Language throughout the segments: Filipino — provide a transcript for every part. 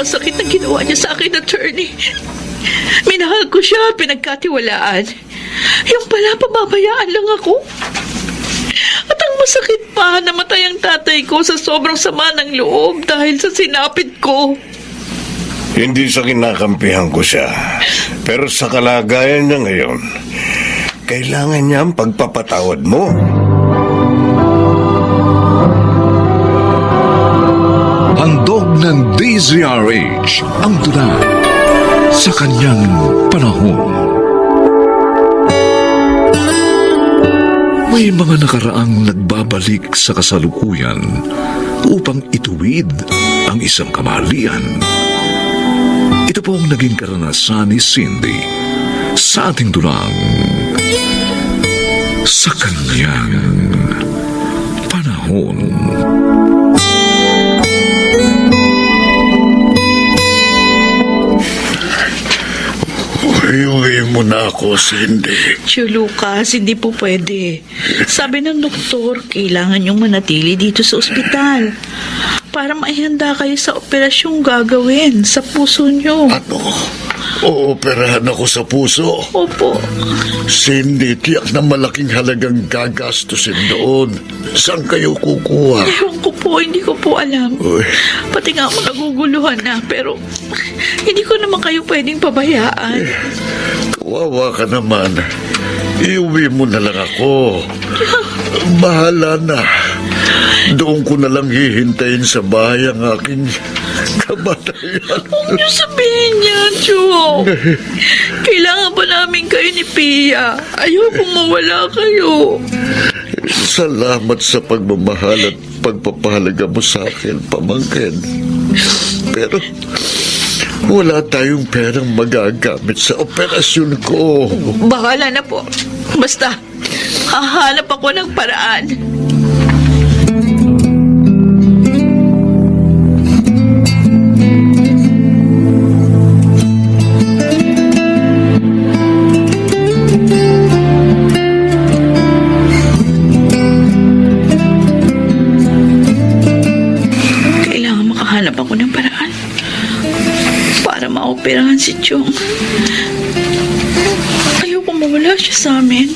masakit na ginawa niya sa akin, attorney. Minahal ko siya, pinagkatiwalaan. Yung pala, pababayaan lang ako. At ang masakit pa, namatay ang tatay ko sa sobrang sama ng loob dahil sa sinapit ko. Hindi sa kinakampihan ko siya. Pero sa kalagayan niya ngayon, kailangan niya ang pagpapatawad mo. Handog ng DZRH ang tula sa kanyang panahon. May mga nakaraang nagbabalik sa kasalukuyan upang ituwid ang isang kamalian. Ito po ang naging karanasan ni Cindy sa ating dulang sa kanyang panahon. Iuwi mo na ako, Cindy. Tio Lucas, hindi po pwede. Sabi ng doktor, kailangan niyong manatili dito sa ospital para maihanda kayo sa operasyong gagawin sa puso niyo. Ano? Ooperahan ako sa puso. Opo. Cindy, tiyak na malaking halagang gagastusin doon. Saan kayo kukuha? Ewan ko po, hindi ko po alam. Uy. Pati nga ako naguguluhan na, pero hindi ko naman kayo pwedeng pabayaan. Kawawa ka naman. Iuwi mo na lang ako. Bahala na. Doon ko na lang hihintayin sa bahay ang aking kamatayan. Huwag niyo sabihin yan, Chok. Kailangan pa namin kayo ni Pia. Ayokong mawala kayo. Salamat sa pagmamahal at pagpapahalaga mo sa akin, pamangkin. Pero wala tayong perang magagamit sa operasyon ko. Bahala na po. Basta, hahanap ako ng paraan. Kailangan makahanap ako ng paraan para maoperahan si Chong. Ayoko mawala siya sa amin.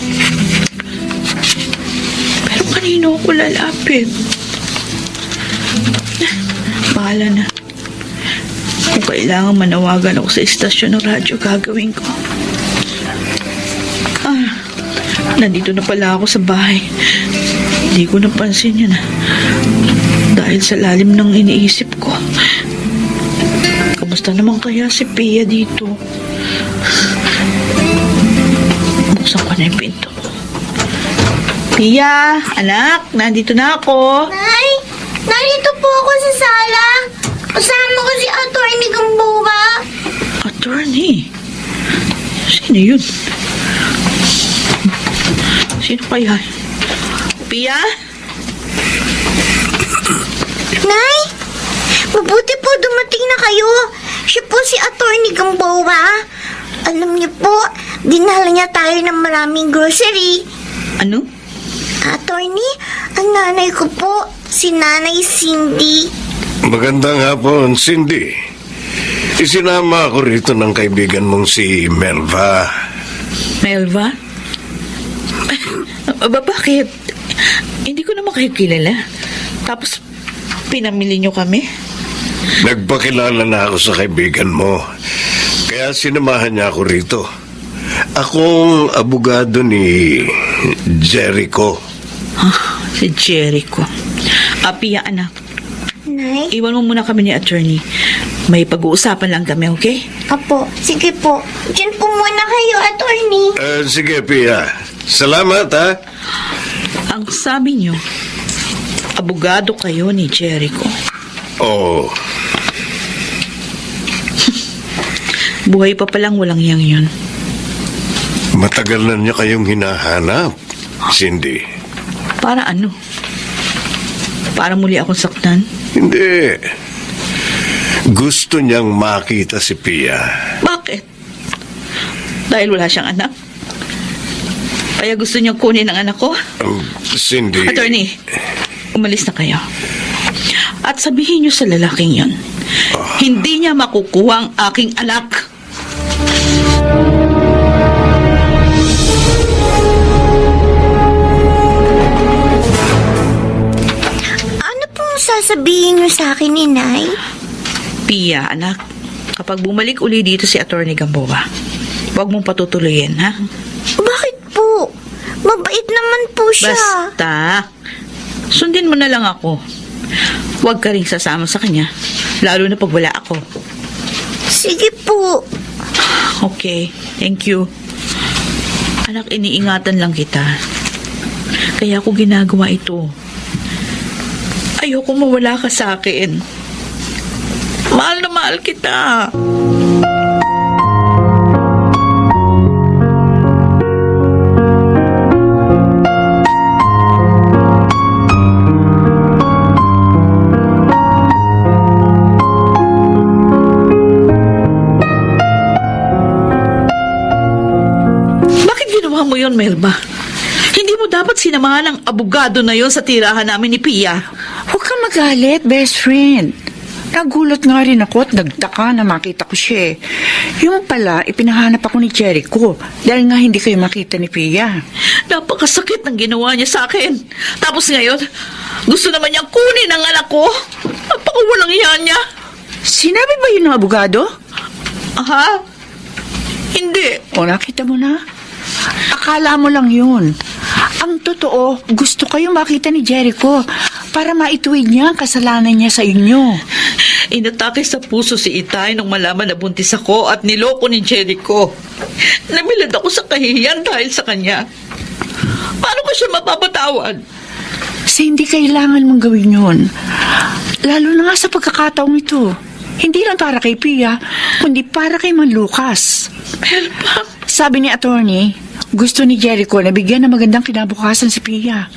Pero kanino ako lalapit? Bahala na. Kung kailangan manawagan ako sa istasyon ng radyo, gagawin ko. Nandito na pala ako sa bahay. Hindi ko napansin yun dahil sa lalim ng iniisip ko. Kamusta naman kaya si Pia dito? Buksan ko na yung pinto. Pia, anak, nandito na ako. Nay, narito po ako sa sala. Kasama ko si Atty. Gamboa. Attorney? Sino yun? Sino kaya? Pia? Nay, mabuti po dumating na kayo. Siya po si Atty. Gamboa. Alam niyo po, dinala niya tayo ng maraming grocery. Ano? Attorney, ang nanay ko po, si Nanay Cindy. Magandang hapon, Cindy. Isinama ako rito ng kaibigan mong si Melva. Melva? Bakit? Hindi ko naman kayo kilala. Tapos, pinamili niyo kami? Nagpakilala na ako sa kaibigan mo. Kaya sinamahan niya ako rito. Akong abogado ni Jericho. Si Jericho. Pia, anak. Nay? Iwan mo muna kami ni attorney. May pag-uusapan lang kami, okay? Apo, sige po. Diyan po muna kayo, Attorney. Sige, Pia. Salamat, ha? Ang sabi niyo, abogado kayo ni Jericho. Oo. Buhay pa palang walang yang yun. Matagal na niya kayong hinahanap, Cindy. Para ano? Para muli akong saktan? Hindi. Gusto niyang makita si Pia. Bakit? Dahil wala siyang anak? Kaya gusto niyang kunin ang anak ko? Cindy... Attorney, umalis na kayo. At sabihin niyo sa lalaking yon, Hindi niya makukuha ang aking anak. Ano pong sasabihin niyo sa akin, Inay? Pia, anak, kapag bumalik uli dito si Atty. Gamboa, huwag mong patutuloyin, ha? Bakit po? Mabait naman po siya. Basta, sundin mo na lang ako. Huwag ka rin sasama sa kanya, lalo na pag wala ako. Sige po. Okay, thank you. Anak, iniingatan lang kita. Kaya ako ginagawa ito. Ayoko mawala ka sa akin. Mahal na mahal kita. Bakit ginawa mo yon, Melba? Hindi mo dapat sinamahan ang abogado na yon sa tirahan namin ni Pia. Huwag kang magalit, best friend. Nagulat nga rin ako at nagtaka na makita ko siya. Yung pala, ipinahanap ako ni Jericho dahil nga hindi kayo makita ni Pia. Napakasakit ng ginawa niya sa akin. Tapos ngayon, gusto naman niyang kunin ang anak ko. Napakawalang iyan niya. Sinabi ba yun ng abogado? Aha? Hindi. O nakita mo na? Akala mo lang yun. Ang totoo, gusto kayo makita ni Jericho para maituwid niya ang kasalanan niya sa inyo. Inatake sa puso si Itay nung malaman na buntis ako at niloko ni Jericho. Namilad ako sa kahihiyan dahil sa kanya. Paano ko siya mapapatawad? Kasi hindi kailangan mong gawin yun. Lalo na nga sa pagkakataong ito. Hindi lang para kay Pia, kundi para kay Man Lucas. Melba, Sabi ni attorney, gusto ni Jericho na bigyan ng magandang kinabukasan si Pia.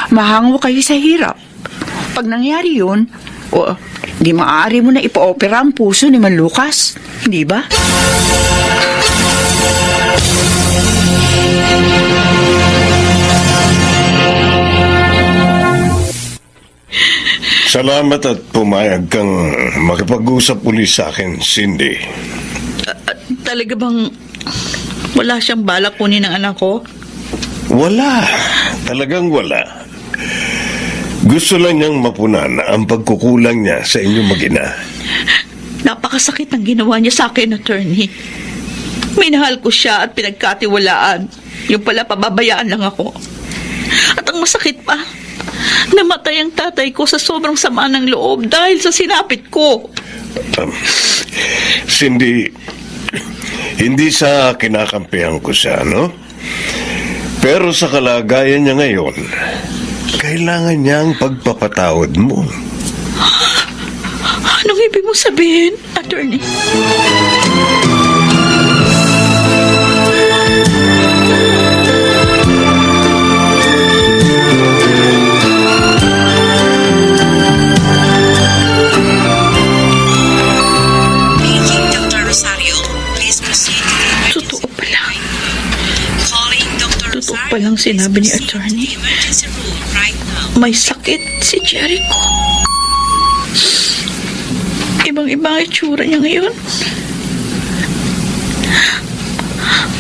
Mahango kayo sa hirap. Pag nangyari yun, di maaari mo na ipa-opera ang puso ni Man Lucas. Hindi ba? Salamat at pumayag kang makipag-usap uli sa akin, Cindy. talaga bang wala siyang balak kunin ng anak ko? Wala. Talagang wala. Gusto lang niyang mapunan ang pagkukulang niya sa inyong mag-ina. Napakasakit ng ginawa niya sa akin, attorney. Minahal ko siya at pinagkatiwalaan. Yung pala, pababayaan lang ako. At ang masakit pa, namatay ang tatay ko sa sobrang sama ng loob dahil sa sinapit ko. Cindy, hindi sa kinakampihan ko siya, no? Pero sa kalagayan niya ngayon, kailangan niya ang pagpapatawad mo. Anong ibig mo sabihin, attorney? Speaking, Dr. Rosario. Please proceed. Totoo pala. Calling Dr. Totoo Rosario. palang sinabi ni Please proceed attorney. to the emergency room right now. May sakit si Jericho. Ibang-iba ang itsura niya ngayon.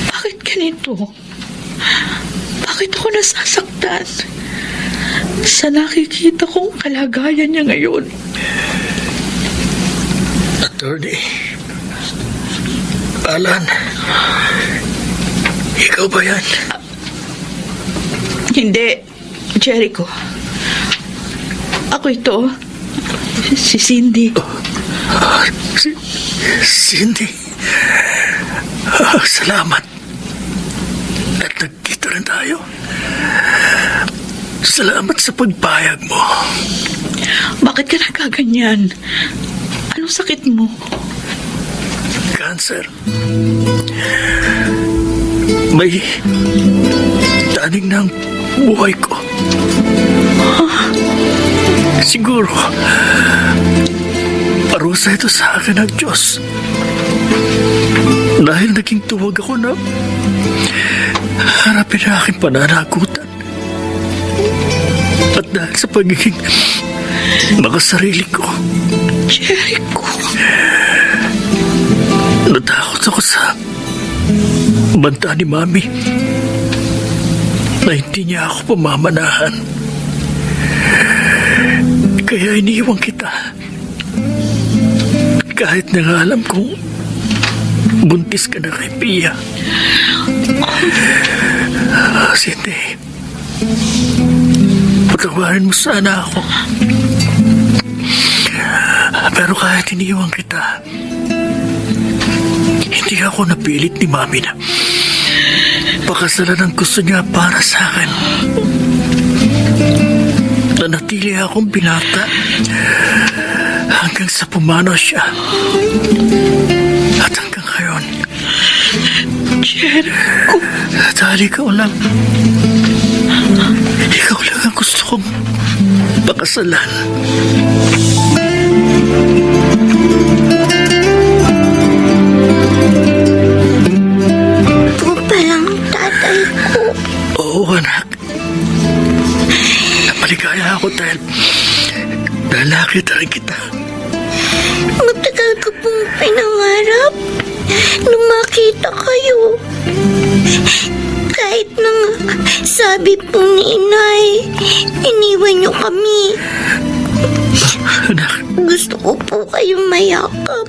Bakit ganito? Bakit ako nasasaktan? Sa nakikita kong kalagayan niya ngayon. Attorney. Alan. Ikaw ba yan? Hindi, Jericho. Ako ito. Si Cindy. Cindy. Salamat. At nagkita rin tayo. Salamat sa pagpayag mo. Bakit ka nagkaganyan? Anong sakit mo? Cancer. May taning ng buhay ko. Siguro, parusa ito sa akin ng Diyos. Dahil naging tuwag ako na harapin ang aking pananagutan. At dahil sa pagiging makasarili ko, Jericho. Natakot ako sa banta ni Mami na hindi niya ako pamamanahan. Kaya iniwan kita. Kahit na nga alam kong buntis ka na kay Pia. Cindy, patawarin mo sana ako. Pero kahit iniwan kita, hindi ako napilit ni Mami na pakasalan ang gusto niya para sa akin. Nanatili akong binata hanggang sa pumanaw siya. At hanggang ngayon, Jericho. dahil ikaw lang ang gusto kong pakasalan. Po palang tatay ko. Oo, anak. Maligaya ako dahil nakita rin kita. Matagal ko pong pinangarap nung makita kayo. Kahit na nga, sabi po ni Inay, iniwan niyo kami. Anak, Gusto ko po kayong mayakap,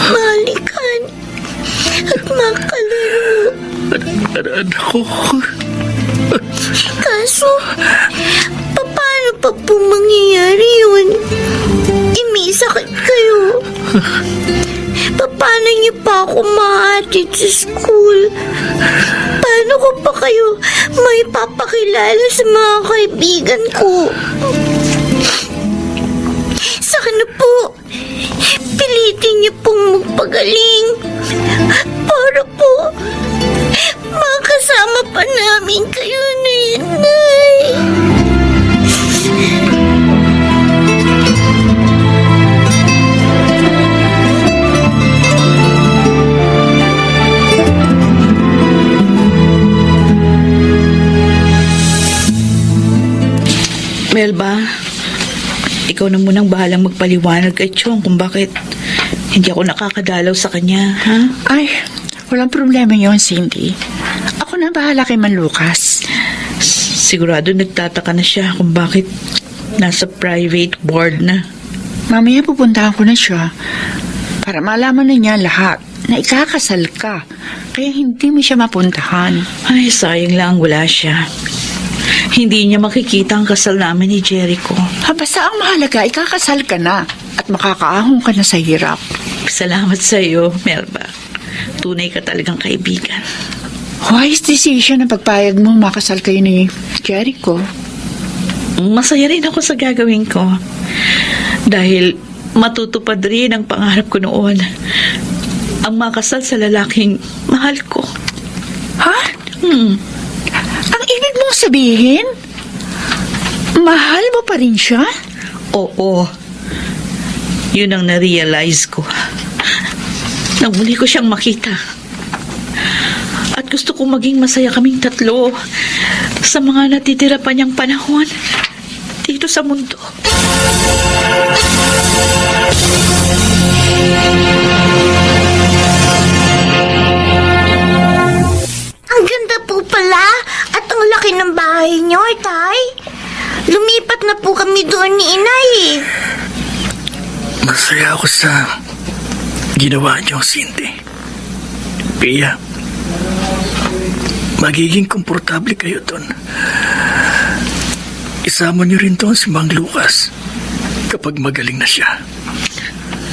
mahalikan, at makalaro. anak ko. Kaso, paano pa po mangyayari yun? May sakit kayo. Paano niyo pa ako mahatid sa school? Paano ko pa kayo may papakilala sa mga kaibigan ko? Sana po, pilitin niyo pong magpagaling para po makasama pa namin kayo na Inay. Melba, ikaw na munang bahalang magpaliwanag kay Chong kung bakit hindi ako nakakadalaw sa kanya, ha? Ay, walang problema yon, Cindy. Ako na bahala kay Man Lucas. Sigurado nagtataka na siya kung bakit nasa private board na. Mamaya pupuntahan ko na siya para malaman na niya lahat na ikakasal ka. Kaya hindi mo siya mapuntahan. Ay, sayang lang wala siya. Hindi niya makikita ang kasal namin ni Jericho. Basta ang mahalaga, ikakasal ka na at makakaahon ka na sa hirap. Salamat sa iyo, Melba. Tunay ka talagang kaibigan. Wise decision ang pagpayag mo makasal kayo ni Jericho. Masaya rin ako sa gagawin ko. Dahil matutupad rin ang pangarap ko noon. Ang makasal sa lalaking mahal ko. Ha? Ang ibig mong sabihin? Mahal mo pa rin siya? Oo. Yun ang na-realize ko. Nang muli ko siyang makita. At gusto kong maging masaya kaming tatlo sa mga natitira pa niyang panahon dito sa mundo. Ang ganda po pala at ang laki ng bahay niyo, Tay. Lumipat na po kami doon ni Inay. Masaya ako sa ginawa niyo, Cindy. Pia, magiging komportable kayo doon. Isama niyo rin doon si Mang Lucas kapag magaling na siya.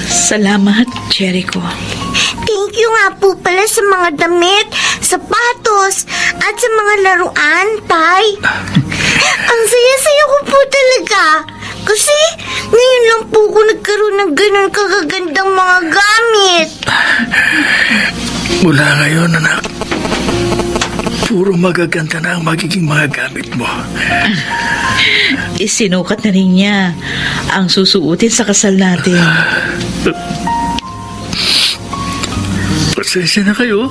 Salamat, Jericho. Thank you nga po pala sa mga damit, sapatos, at sa mga laruan, Tay. Ang saya-saya ko po talaga. Kasi ngayon lang po ko nagkaroon ng ganun kagagandang mga gamit. Mula ngayon, anak, puro magaganda na ang magiging mga gamit mo. Isinukat na rin niya ang susuotin sa kasal natin. Pasensya na kayo.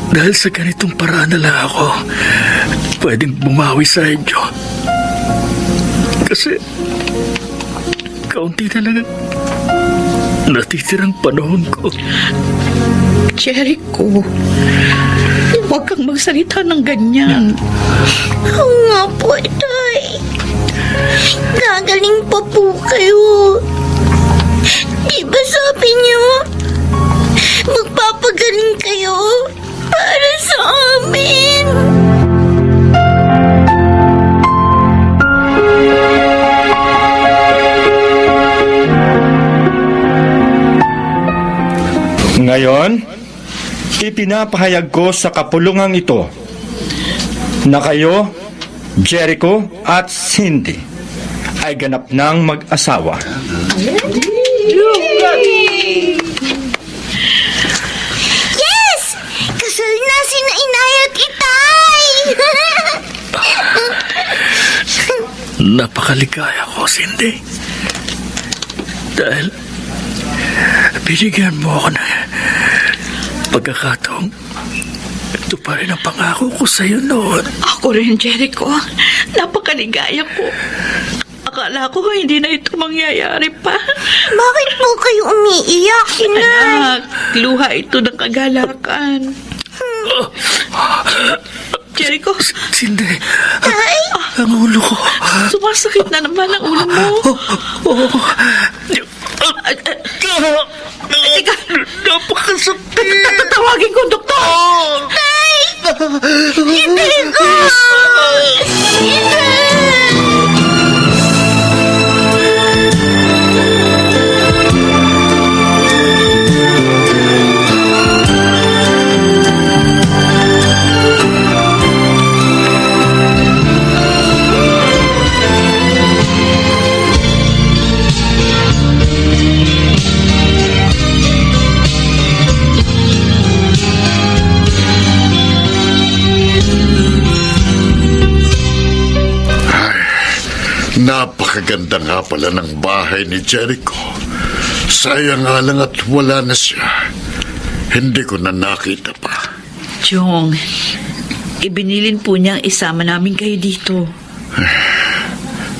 Dahil sa ganitong paraan na lang ako pwedeng bumawi sa inyo. Kasi kaunti na lang natitirang panahon ko. Jericho, huwag kang magsalita ng ganyan. Oo nga po, Tay. Gagaling pa po kayo. Di ba sabi niyo, magpapagaling kayo para sa amin? Ngayon, ipinapahayag ko sa kapulungang ito na kayo, Jericho at Cindy, ay ganap ng mag-asawa. Yes! Kasal na sina Inay at Itay! Napakaligaya ko, Cindy. Dahil binigyan mo ako ng pagkakataong tuparin ang pangako ko sa'yo noon. Ako rin, Jericho. Napakaligaya ko. Akala ko hindi na ito mangyayari pa. Bakit po kayo umiiyak, Inay? Anak, luha ito ng kagalakan. Jericho, Cindy, Tay? ang ulo ko. sumasakit na naman ang ulo mo. Teka, Napakasakit. tatawagin ko, doktor! Hindi ko! Inay! Napakaganda nga pala ng bahay ni Jericho. Sayang nga lang at wala na siya. Hindi ko na nakita pa. Jong, ibinilin po niyang isama namin kayo dito.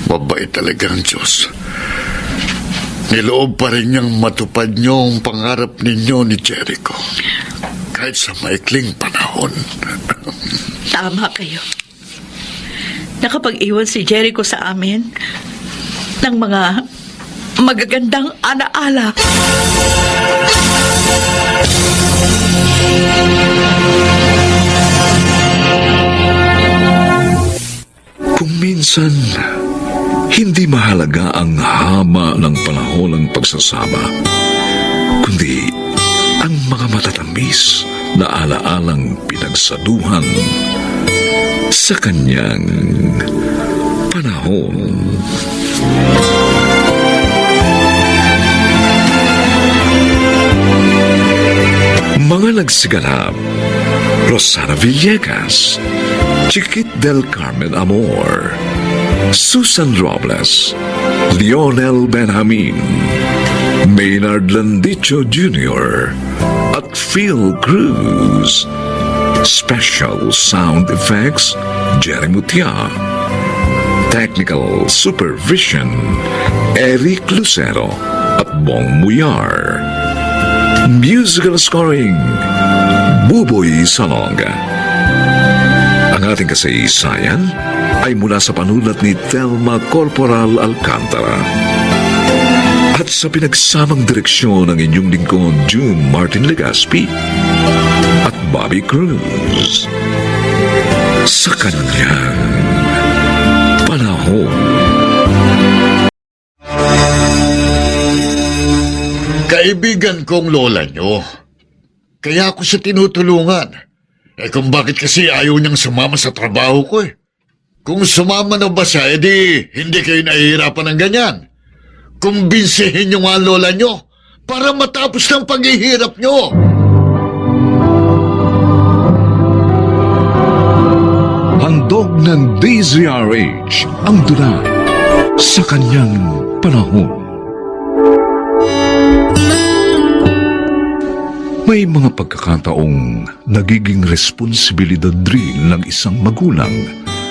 Mabait talaga ang Diyos. Niloob pa rin niyang matupad niyo ang pangarap ninyo ni Jericho. Kahit sa maikling panahon. Tama kayo. Nakapag-iwan si Jericho sa amin ng mga magagandang alaala. Kung minsan, hindi mahalaga ang haba ng panahon ng pagsasama, kundi ang mga matatamis na alaalang pinagsaduhan sa kanyang panahon. Mga nagsiganap: Rosana Villegas, Chiquit del Carmen Amor, Susan Robles, Lionel Benjamin, Maynard Landicho Jr., at Phil Cruz. Special sound effects, Jerry Mutia. Technical supervision, Eric Lucero at Bong Muyar. Musical scoring, Buboy Salonga. Ang ating kasaysayan ay mula sa panulat ni Thelma Corporal Alcantara. At sa pinagsamang direksyon ng inyong lingkod, June Martin Legaspi at Bobby Cruz. Sa kanyang panahon. Kaibigan kong lola nyo. Kaya ako siya tinutulungan. Kung bakit kasi ayaw niyang sumama sa trabaho ko eh. Kung sumama na ba siya, edi hindi kayo nahihirapan ng ganyan. Kumbinsihin nyo nga ang lola nyo para matapos ng paghihirap nyo. Handog ng DZRH ang dula sa kanyang panahon. May mga pagkakataong nagiging responsibilidad rin ng isang magulang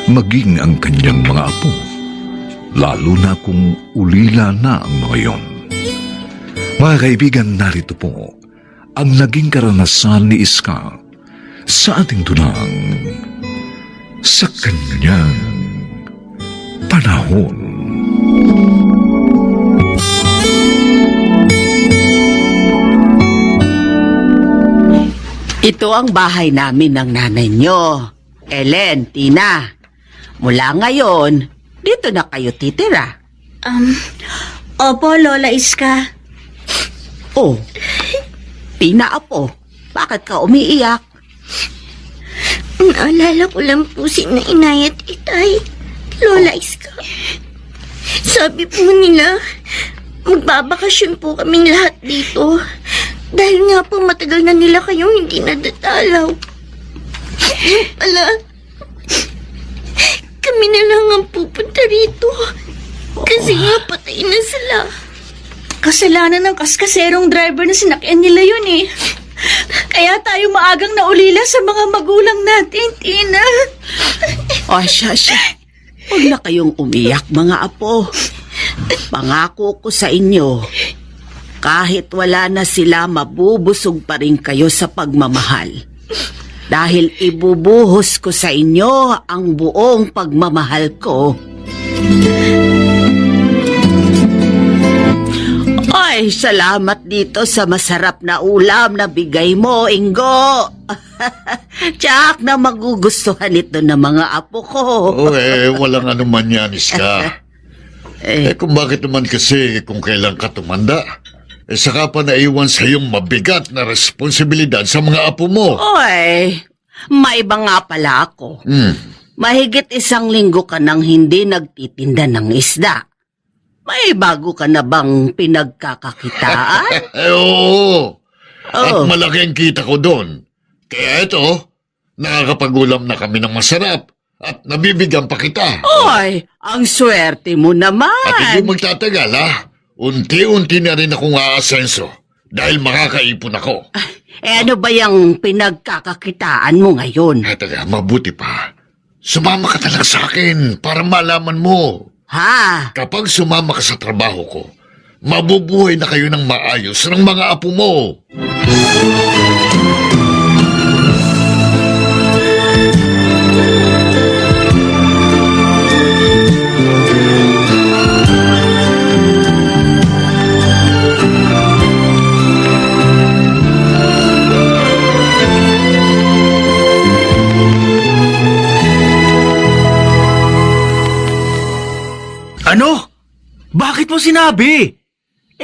maging ang kanyang mga apo, lalo na kung ulila na ang mga yon. Mga kaibigan, narito po ang naging karanasan ni Iska sa ating dunang sa kanyang panahon. Ito ang bahay namin ng nanay nyo. Ellen, Tina. Mula ngayon, dito na kayo titira. Opo, Lola Iska. Oh, Tina, apo, bakit ka umiiyak? Naalala ko lang po si Inay at Itay, Lola Iska. Sabi po nila, magbabakasyon po kaming lahat dito. Dahil nga po matagal na nila kayong hindi nadatalaw. Pala, kami na lang ang pupunta rito. Kasi nga patay na sila. Kasalanan ng kaskaserong driver na sinakyan nila yun eh. Kaya tayo maagang naulila sa mga magulang natin, Tina. O, siya. Huwag na kayong umiyak, mga apo. Pangako ko sa inyo, kahit wala na sila, mabubusog pa rin kayo sa pagmamahal. Dahil ibubuhos ko sa inyo ang buong pagmamahal ko. Ay, salamat dito sa masarap na ulam na bigay mo, Ingo. Tiyak na magugustuhan ito ng mga apo ko. Walang anuman yan, Iska. Kung bakit naman kasi kung kailan ka tumanda, saka pa naiwan sa iyong mabigat na responsibilidad sa mga apo mo. Oy, maiba nga pala ako. Mahigit 1 linggo ka nang hindi nagtitinda ng isda. May bago ka na bang pinagkakakitaan? Oo. At malaki ang kita ko doon. Kaya ito, nakakapagulam na kami ng masarap at nabibigyan pa kita. Oy, ang swerte mo naman. At hindi magtatagal, ha? Unti-unti na rin akong aasenso dahil makakaipon ako. Ano ba yung pinagkakakitaan mo ngayon? Taga, mabuti pa. Sumama ka na lang sa akin para malaman mo. Ha? Kapag sumama ka sa trabaho ko, mabubuhay na kayo ng maayos ng mga apo mo. Ano? Bakit mo sinabi?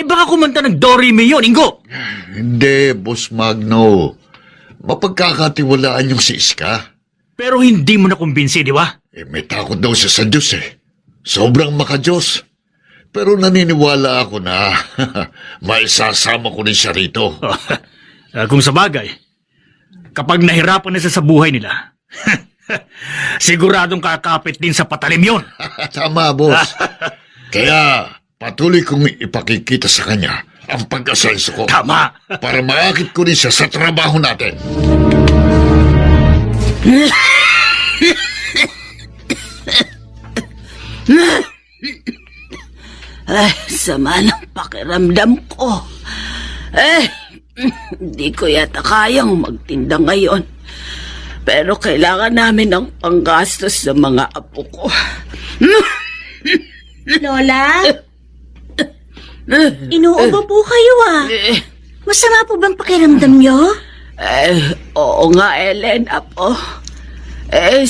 Baka kumanta ng Dorime yun, Ingo. Hindi, Boss Magno. Mapagkakatiwalaan yung si Iska. Pero hindi mo nakumbinsi, di ba? May takot daw siya sa Diyos eh. Sobrang makadiyos. Pero naniniwala ako na maisasama ko rin siya rito. Kung sa bagay, kapag nahirapan na siya sa buhay nila, siguradong kakapit din sa patalim yun. Tama, boss. Kaya patuloy kong ipakikita sa kanya ang pag-asenso ko. Tama. Para maakit ko rin siya sa trabaho natin. Sama ng pakiramdam ko. Hindi ko yata kayang magtinda ngayon. Pero kailangan namin ng panggastos sa mga apo ko. Lola? Inuubo po kayo ah. Masama po bang pakiramdam nyo? Oo nga, Ellen, apo.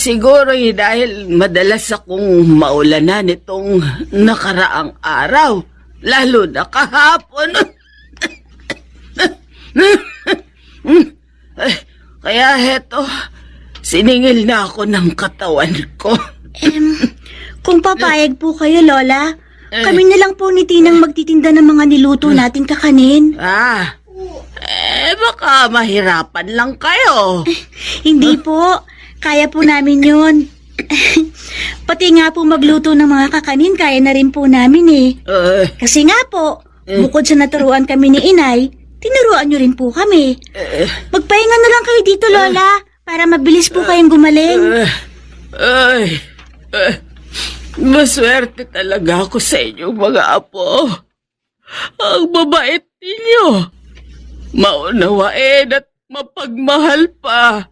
Siguro dahil madalas akong maulanan itong nakaraang araw. Lalo na kahapon. Kaya heto, siningil na ako ng katawan ko. Kung papayag po kayo, Lola, kami na lang po ni Tinang magtitinda ng mga niluto natin kakanin. Baka mahirapan lang kayo. Hindi po. Kaya po namin yun. Pati nga po magluto ng mga kakanin, kaya na rin po namin eh. Kasi nga po, bukod sa naturuan kami ni Inay, tinuruan nyo rin po kami. Magpahinga na lang kayo dito, Lola, para mabilis po kayong gumaling. Maswerte talaga ako sa inyong mga apo. Ang babait ninyo. Maunawain at mapagmahal pa.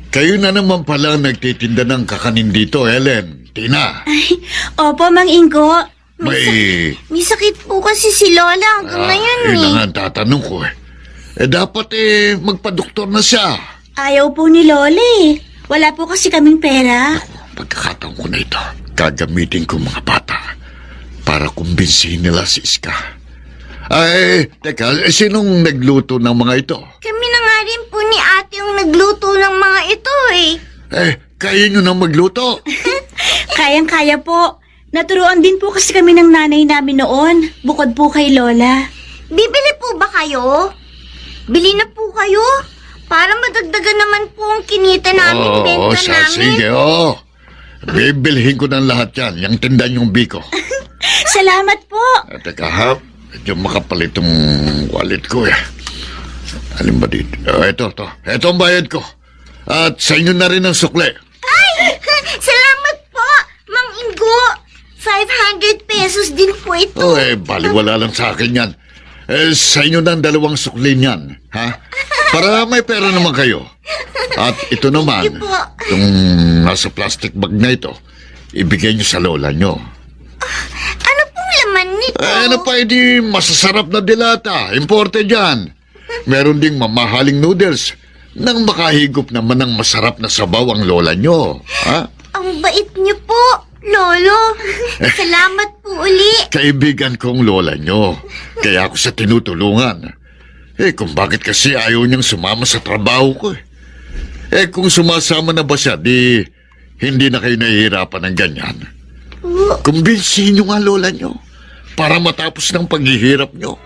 Kayo na naman pala ang nagtitinda ng kakanin dito, Helen. Tina. Opo, Mang Ingo. May... May sakit po kasi si Lola hanggang ngayon Yun na nga ang tatanong ko eh. Dapat magpa-doktor na siya. Ayaw po ni Lola eh. Wala po kasi kaming pera. Pagkakataon ko na ito, gagamitin ko mga bata para kumbinsihin nila si Iska. Teka, sinong nagluto ng mga ito? Kami na nga rin po ni ate yung nagluto ng mga ito eh. Kaya nyo nang magluto? Kayang-kaya po. Naturuan din po kasi kami ng nanay namin noon, bukod po kay Lola. Bibili po ba kayo? Bili na po kayo? Para madagdagan naman po ang kinita namin, benta namin. Sige, bibilhin ko ng lahat yan, yung tindan yung biko. Salamat po. Teka ha, medyo makapal itong wallet ko eh. Alin ba dito? Ito ang bayad ko. At sa inyo na rin ang sukle. Ay! Salamat po, Mang Ingo. 500 pesos din po ito. Baliwala lang sa akin yan. Sa inyo na ang 2 sukli niyan, ha? Para may pera naman kayo. At ito naman, Thank you po. itong nasa plastic bag na ito, ibigay niyo sa lola niyo. Ano pong laman nito? Ano pa, edi masasarap na dilata. Imported yan. Meron ding mamahaling noodles nang makahigop naman ng masarap na sabaw ang lola niyo. Ha? Ang bait niyo po, Lolo. Salamat po uli. Kaibigan kong lola niyo. Kaya ako sa tinutulungan. Kung bakit kasi ayaw niyang sumama sa trabaho ko kung sumasama na ba siya, di hindi na kayo nahihirapan ng ganyan. Kumbinsihin niyo nga lola niyo para matapos ng paghihirap niyo.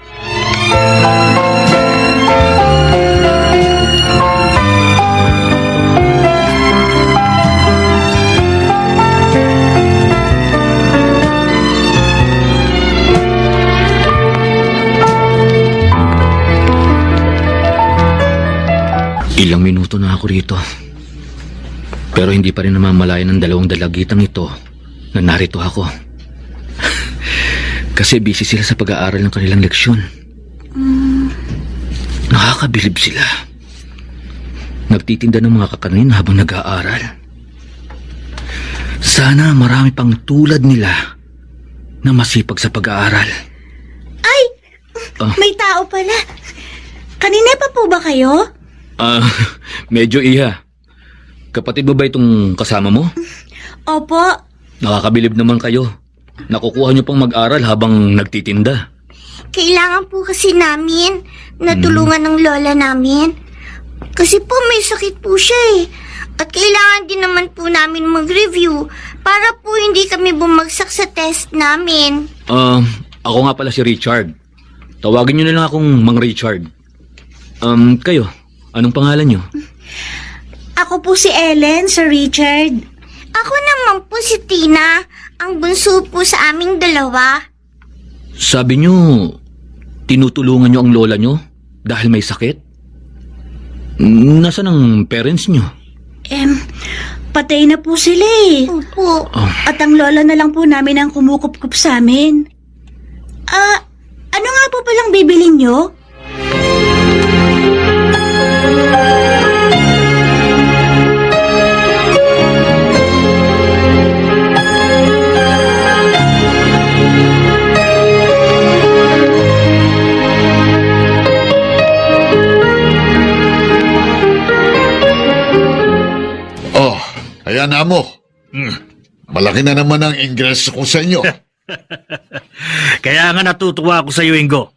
Ilang minuto na ako rito. Pero hindi pa rin namamalayan ng 2 dalagitang ito na narito ako. Kasi busy sila sa pag-aaral ng kanilang leksyon. Nakakabilib sila. Nagtitinda ng mga kakanin habang nag-aaral. Sana marami pang tulad nila na masipag sa pag-aaral. Ay! May tao pala. Kanina pa po ba kayo? Medyo iha. Kapatid mo ba itong kasama mo? Opo. Nakakabilib naman kayo. Nakukuha niyo pang mag-aral habang nagtitinda. Kailangan po kasi namin natulungan ng lola namin. Kasi po may sakit po siya eh. At kailangan din naman po namin mag-review para po hindi kami bumagsak sa test namin. Ako nga pala si Richard. Tawagin niyo na lang akong Mang Richard. Kayo, anong pangalan niyo? Ako po si Ellen, Sir Richard. Ako naman po si Tina, ang bunso po sa aming 2. Sabi niyo, tinutulungan niyo ang lola niyo dahil may sakit? Nasaan ang parents niyo? Patay na po sila eh. Opo. At ang lola na lang po namin ang kumukup-kup sa amin. Ano nga po palang bibilin niyo? Ayan na mo. Malaki na naman ang ingreso ko sa inyo. Kaya nga natutuwa ako sa iyo, Ingo.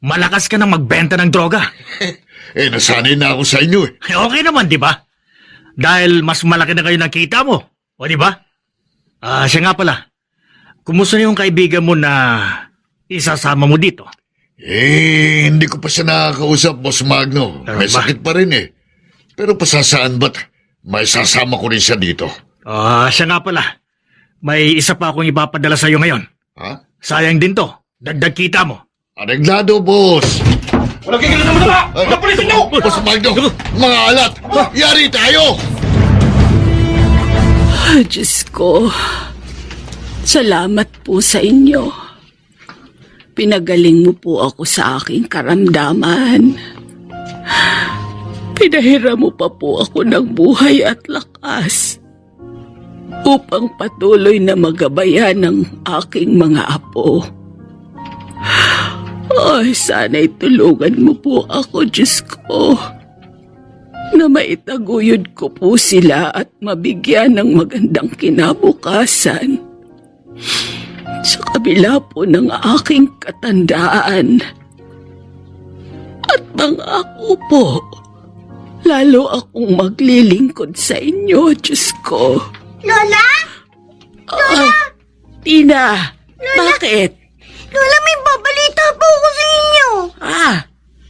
Malakas ka nang magbenta ng droga. Nasanay na ako sa inyo eh. Okay naman, di ba? Dahil mas malaki na kayo nakita mo. O, di ba? Siya nga pala. Kumusta na yung kaibigan mo na isasama mo dito? Hindi ko pa siya nakakausap, Boss Magno. May sakit pa rin eh. Pero pasasaan ba't may sasama ko rin siya dito? Siya nga pala. May isa pa akong ipapadala sa iyo ngayon. Ha? Sayang din to. Dagdag kita mo. Areglado, boss! Walang kikil naman na! Napulisin niyo! Boss Magno, mga alat! Yari tayo! Diyos ko, salamat po sa inyo. Pinagaling mo po ako sa aking karamdaman. Pinahira mo pa po ako ng buhay at lakas upang patuloy na magabayan ng aking mga apo. Ay, sana'y tulungan mo po ako, Diyos ko, na maitaguyod ko po sila at mabigyan ng magandang kinabukasan. Sa kabila po ng aking katandaan. At pangako po, lalo akong maglilingkod sa inyo, Diyos ko. Lola? Tina, bakit? Lola, may babalita po ako sa inyo.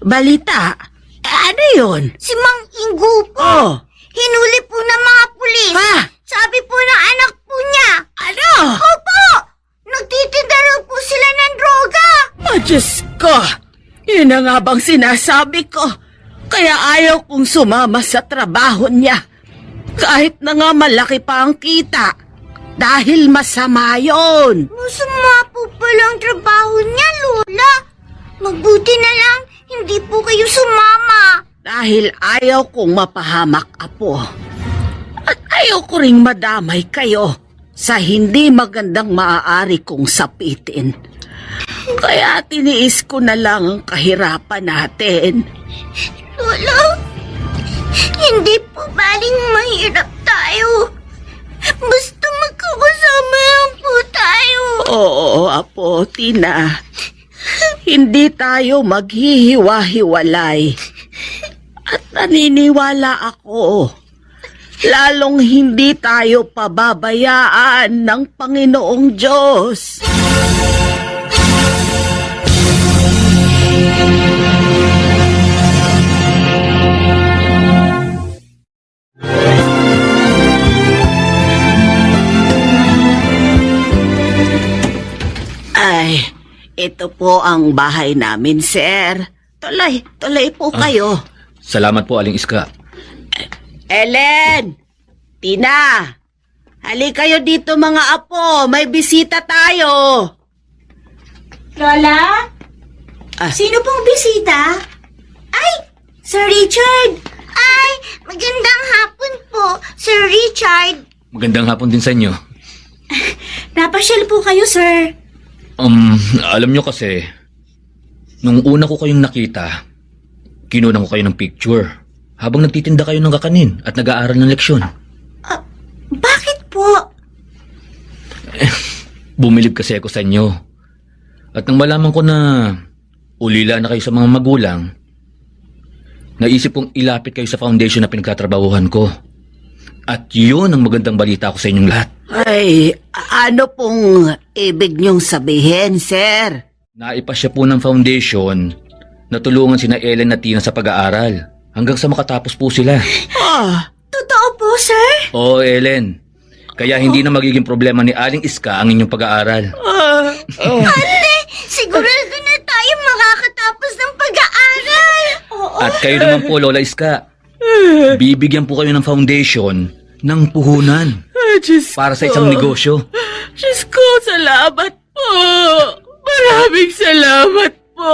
Balita? Ano yun? Si Mang Ingo po. Oh. Hinuli po ng mga pulis. Sabi po ng anak po niya. Ano? Opo! Nagtitinda raw po sila ng droga. Diyos ko! Yun na nga bang sinasabi ko? Kaya ayaw kong sumama sa trabaho niya. Kahit na nga malaki pa ang kita. Dahil masama yun. Masama po palang trabaho niya, Lola. Mabuti na lang, hindi po kayo sumama. Dahil ayaw kong mapahamak, Apo. At ayaw ko ring madamay kayo sa hindi magandang maaari kong sapitin. Kaya tiniis ko na lang ang kahirapan natin. Lola, hindi po baling mahirap tayo. Basta magkakasama lang po tayo. Oo, Apo, Tina. Hindi tayo maghihiwa-hiwalay. At naniniwala ako, lalong hindi tayo pababayaan ng Panginoong Diyos. Ay, ito po ang bahay namin, sir. Tuloy po kayo. Salamat po, Aling Iska. Ellen! Tina! Hali kayo dito mga apo, may bisita tayo. Lola? Sino pong bisita? Ay, Sir Richard! Ay, magandang hapon po, Sir Richard. Magandang hapon din sa inyo. Napasyal po kayo, sir. Alam nyo kasi, nung una ko kayong nakita, kinunan ko kayo ng picture habang nagtitinda kayo ng kakanin at nag-aaral ng leksyon. Bakit po? Bumilib kasi ako sa inyo. At nang malaman ko na ulila na kayo sa mga magulang, naisip kong ilapit kayo sa foundation na pinagkatrabahuhan ko. At yun ang magandang balita ko sa inyong lahat. Ay, ano pong ibig niyong sabihin, sir? Naipasya po ng foundation na tulungan sina Ellen at Tina sa pag-aaral hanggang sa makatapos po sila. Totoo po, sir? Oo, Ellen. Kaya hindi na magiging problema ni Aling Iska ang inyong pag-aaral. Ate, sigurado na tayo makakatapos ng pag-aaral. Oo. At kayo naman po, Lola Iska, bibigyan po kayo ng foundation ng puhunan Diyos para sa isang negosyo. Diyos ko, salamat po. Maraming salamat po.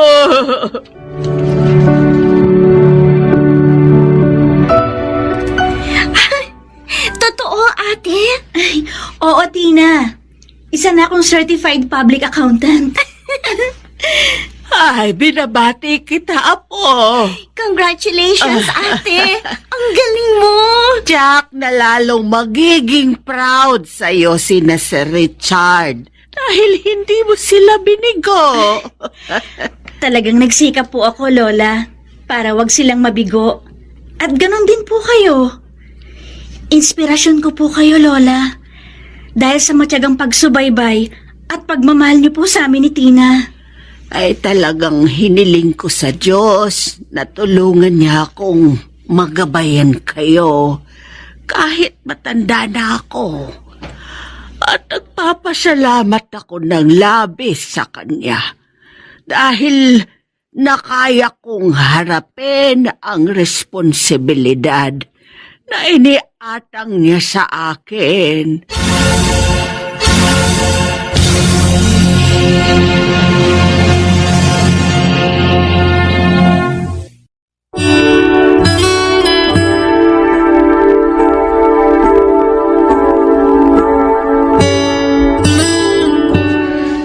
Totoo, ate? Ay, oo, Tina. Isa na akong certified public accountant. Ay, binabati kita, Apo. Congratulations, ate. Ang galing mo. Jack, na lalong magiging proud sa'yo si na Sir Richard dahil hindi mo sila binigo. Talagang nagsikap po ako, Lola, para wag silang mabigo. At ganon din po kayo. Inspirasyon ko po kayo, Lola. Dahil sa matyagang pagsubaybay at pagmamahal niyo po sa amin ni Tina. Ay talagang hiniling ko sa Diyos na tulungan niya akong magabayan kayo kahit matanda na ako. At nagpapasalamat ako ng labis sa kanya Dahil nakaya kong harapin ang responsibilidad na iniatang niya sa akin.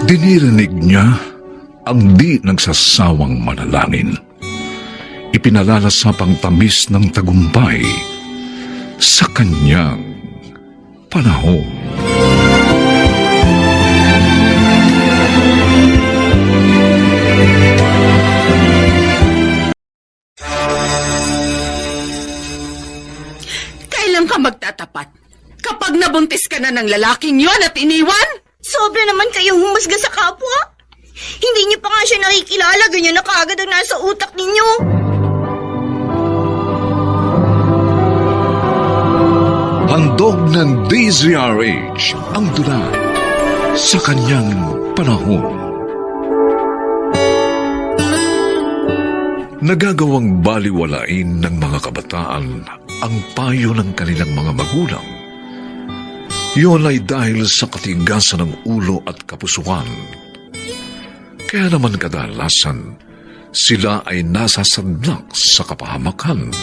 Dinirinig niya ang di nagsasawang manalangin. Ipinalalasap ang tamis ng tagumpay sa kanyang panahon. Kailan ka magtatapat? Kapag nabuntis ka na ng lalaking yon at iniwan? Sobra naman kayong humusga sa kapwa. Hindi niyo pa nga siya nakikilala, ganyan na kaagad ang nasa utak ninyo. Handog ng DZRH ang tula sa kanyang panahon. Nagagawang baliwalain ng mga kabataan ang payo ng kanilang mga magulang. Yun ay dahil sa katigasan ng ulo at kapusuan. Kaya naman kadalasan, sila ay nasasadlak sa kapahamakan.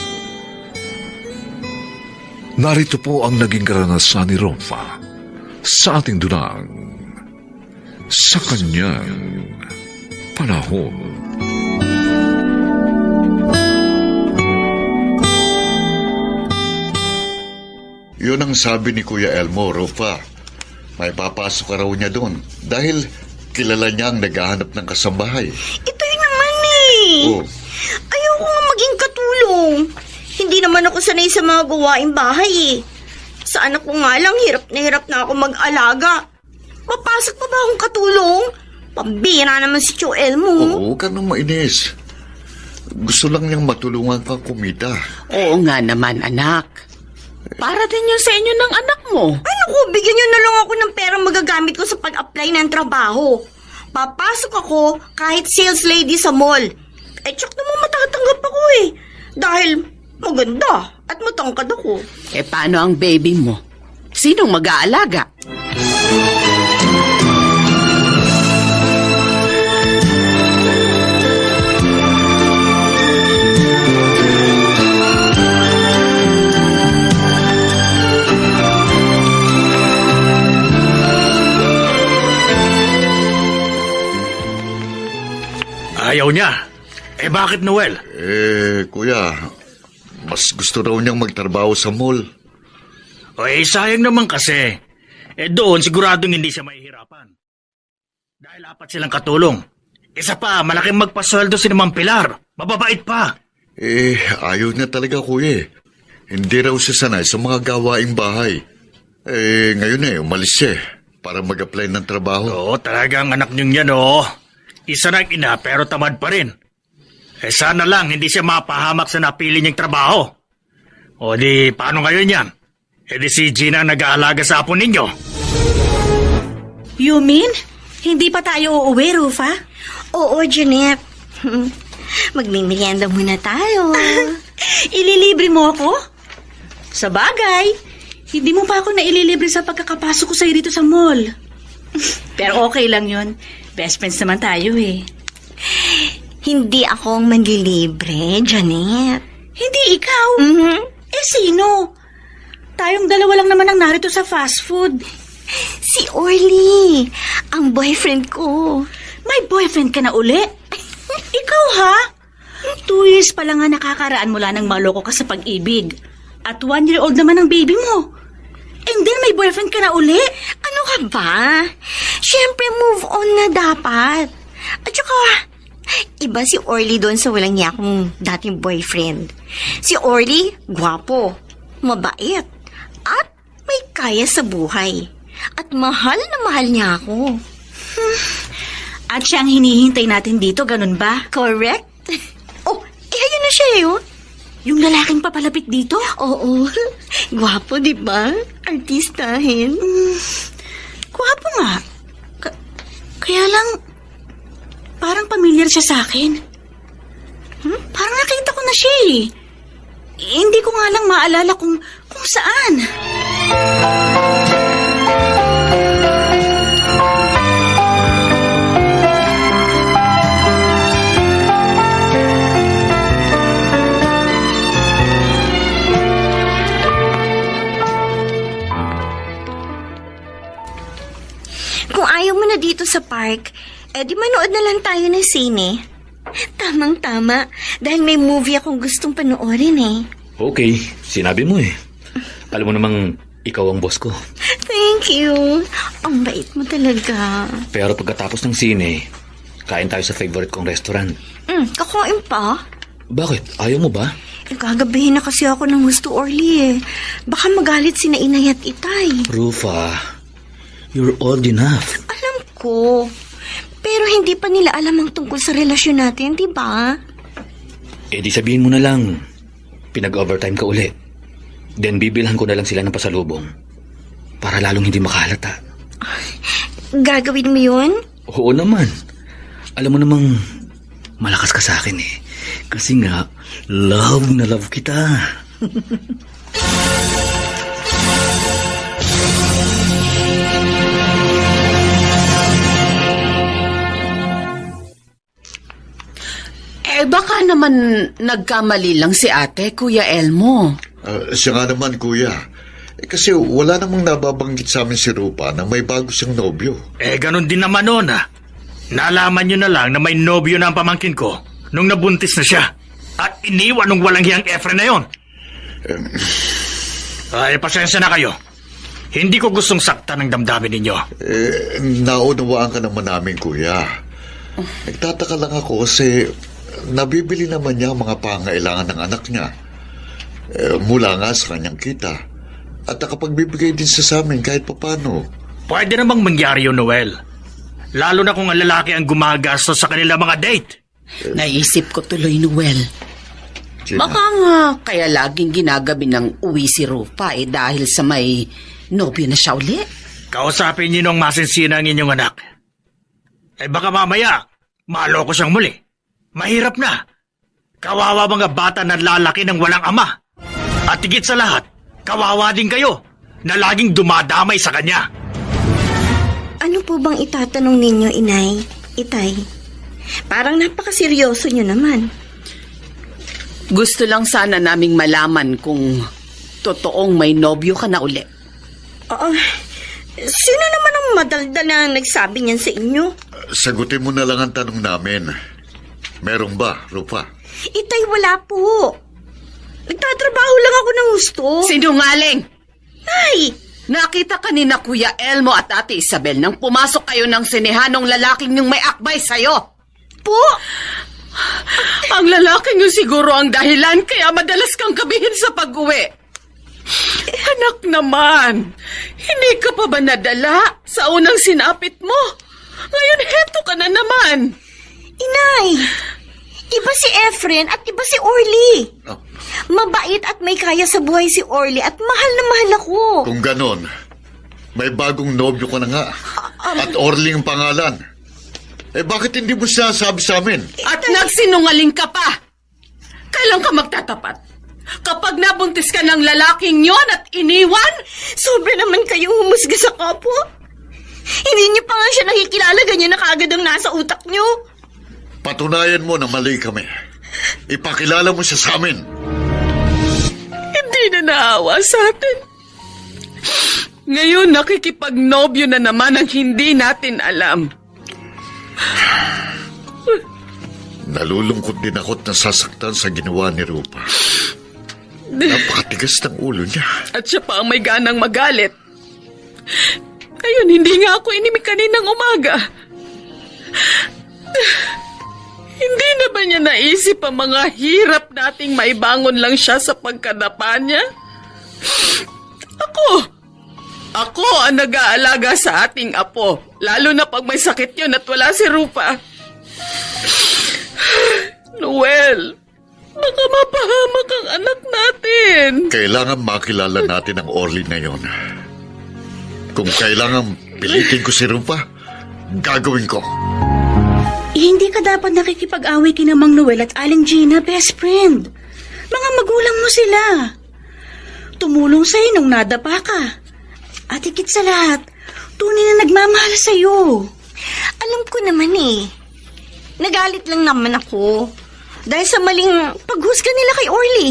Narito po ang naging karanasan ni Rofa sa ating dunang sa kanyang panahon. Yun ang sabi ni Kuya Elmo, Rofa. May papasok ka raw niya doon dahil kilala niya ang naghahanap ng kasambahay. Ito yun naman eh. Oh, Ayoko nga maging katulong. Hindi naman ako sanay sa mga gawaing bahay eh. Sa anak ko nga lang, hirap na ako mag-alaga. Papasok pa ba akong katulong? Pambira naman si Tio Elmo. oo, ka nang mainis. Gusto lang niyang matulungan kang kumita. Oo nga naman, anak. Para din yun sa inyo ng anak mo. Ay naku, bigyan niyo na lang ako ng perang magagamit ko sa pag-apply ng trabaho. Papasok ako kahit sales lady sa mall. Eh, tsak naman matatanggap ako eh. Dahil maganda at matangkad ako. Eh, paano ang baby mo? Sinong mag-aalaga? Ayaw niya. Eh bakit, Noel? Kuya, mas gusto raw niyang magtrabaho sa mall. O sayang naman kasi. Doon siguradong hindi siya mahihirapan. Dahil apat silang katulong. Isa pa, malaking magpasweldo si Ma'am Pilar. Mababait pa. Ayaw niya talaga, kuya. Hindi raw siya sanay sa mga gawaing bahay. Ngayon umalis siya para mag-apply ng trabaho. Oo, talagang anak niyong yan, oo. Isa na ina pero tamad pa rin. Sana lang hindi siya mapahamak sa napili niyang trabaho. O di, paano ngayon yan? Di si Gina nag-aalaga sa apo ninyo. You mean, hindi pa tayo uuwi, Rufa? Oo, Jeanette. Magmimerienda muna tayo. Ililibre mo ako? Sa bagay, hindi mo pa ako naililibre sa pagkakapasok ko sa'yo dito sa mall. Pero okay lang yun. Best friends naman tayo eh. Hindi ako ang manlilibre, Jeanette. Hindi ikaw. Mhm. Eh sino? Tayong dalawa lang naman ang narito sa fast food. Si Orly, ang boyfriend ko. May boyfriend ka na uli? Ikaw ha? 2 years pa lang nga nakakaraan mula nang maloko ka sa pag-ibig. At 1-year-old naman ang baby mo. And then may boyfriend ka na uli? Ano ka ba? Siyempre, move on na dapat. At saka, iba si Orly doon sa walang niya akong dating boyfriend. Si Orly, gwapo, mabait, at may kaya sa buhay. At mahal na mahal niya ako. At siya ang hinihintay natin dito, ganun ba? Correct? Oh, ayun na siya yun. Yung lalaking papalapit dito? Oo. Gwapo, di ba? Artistahin. Gwapo nga. Kaya lang, Parang pamilyar siya sa akin. Parang nakita ko na siya eh. Hindi ko nga lang maalala kung saan. Kung ayaw mo na dito sa park, di manood na lang tayo ng sine. Tamang-tama, dahil may movie akong gustong panoorin eh. Okay, sinabi mo eh. Alam mo namang ikaw ang boss ko. Thank you. Ang bait mo talaga. Pero pagkatapos ng sine, kain tayo sa favorite kong restaurant. Kakain pa? Bakit? Ayaw mo ba? Gagabihin na kasi ako ng gusto, Orly eh. Baka magalit sina Inay at Itay. Rufa, you're old enough. Alam ko. Pero hindi pa nila alam ang tungkol sa relasyon natin, di ba? Eh di sabihin mo na lang, pinag-overtime ka uli. Then bibilhan ko na lang sila ng pasalubong. Para lalong hindi makahalata. Gagawin mo yun? Oo naman. Alam mo namang malakas ka sa akin eh. Kasi nga, love na love kita. Baka naman nagkamali lang si ate, Kuya Elmo. Siya nga naman, kuya. Kasi wala namang nababanggit sa amin si Rupa na may bago siyang nobyo. Ganun din naman noon Nalaman nyo na lang na may nobyo na ang pamangkin ko nung nabuntis na siya. At iniwan nung walang hiyang Efren na yon. Pasensya na kayo. Hindi ko gustong saktan ng damdamin ninyo. Naunawaan ka naman namin, kuya. Nagtataka lang ako kasi nabibili naman niya ang mga pangailangan ng anak niya. Mula nga sa kanyang kita. At nakapagbibigay din sa amin kahit papano. Pwede namang mangyari yun, Noel. Lalo na kung ang lalaki ang gumagastos sa kanila mga date. Naisip ko tuloy, Noel. Gina, Baka nga kaya laging ginagabi ng uwi si Rupa dahil sa may nobyo na siya uli. Kausapin niyo nung masinsina ang inyong anak. Baka mamaya, maloko siyang muli. Mahirap na. Kawawa mga bata na lalaki ng walang ama. At higit sa lahat, kawawa din kayo na laging dumadamay sa kanya. Ano po bang itatanong ninyo, Inay? Itay? Parang napakaseryoso nyo naman. Gusto lang sana naming malaman kung totoong may nobyo ka na uli. Sino naman ang madaldal na nagsabi niyan sa inyo? sagutin mo na lang ang tanong namin. Merong ba, Rupa? Itay, wala po. Nagtatrabaho lang ako ng gusto. Sinungaling! Ay! Nakita kanina Kuya Elmo at Ate Isabel nang pumasok kayo ng sinehanong lalaking yung may akbay sa'yo. Po? Ang lalaking yung siguro ang dahilan kaya madalas kang kabihin sa pag-uwi. Anak naman, hindi ka pa ba nadala sa unang sinapit mo? Ngayon heto ka na naman. Inay, iba si Efren at iba si Orly. Oh. Mabait at may kaya sa buhay si Orly at mahal na mahal ako. Kung ganon, may bagong nobyo ka na nga. At Orly ang pangalan. Bakit hindi mo sinasabi sa amin? At nagsinungaling ka pa. Kailan ka magtatapat? Kapag nabuntis ka ng lalaking yon at iniwan? Sobra naman kayong humusga sa kapwa. Hindi niyo pa nga siya nakikilala, ganyan na kaagad ang nasa utak niyo. Patunayan mo na mali kami. Ipakilala mo siya sa amin. Hindi na naawa sa atin. Ngayon nakikipagnobyo na naman ang hindi natin alam. Nalulungkot din ako at nasasaktan sa ginawa ni Rupa. Napakatigas ng ulo niya. At siya pa ang may ganang magalit. Ngayon, hindi nga ako inimik kaninang umaga. Hindi na ba niya naisip ang mga hirap nating maibangon lang siya sa pagkadapa niya? Ako ang nag-aalaga sa ating apo, lalo na pag may sakit yun at wala si Rupa. Noel, baka mapahamak ang anak natin. Kailangan makilala natin ang Orly na yon. Kung kailangan pilitin ko si Rupa, gagawin ko. Hindi ka dapat nakikipag-away kina Mang Noel at Aling Gina, best friend. Mga magulang mo sila. Tumulong sa'yo nung nadapa ka. At higit sa lahat, tunay na nagmamahal sa'yo. Alam ko naman eh. Nagalit lang naman ako. Dahil sa maling paghusga nila kay Orly.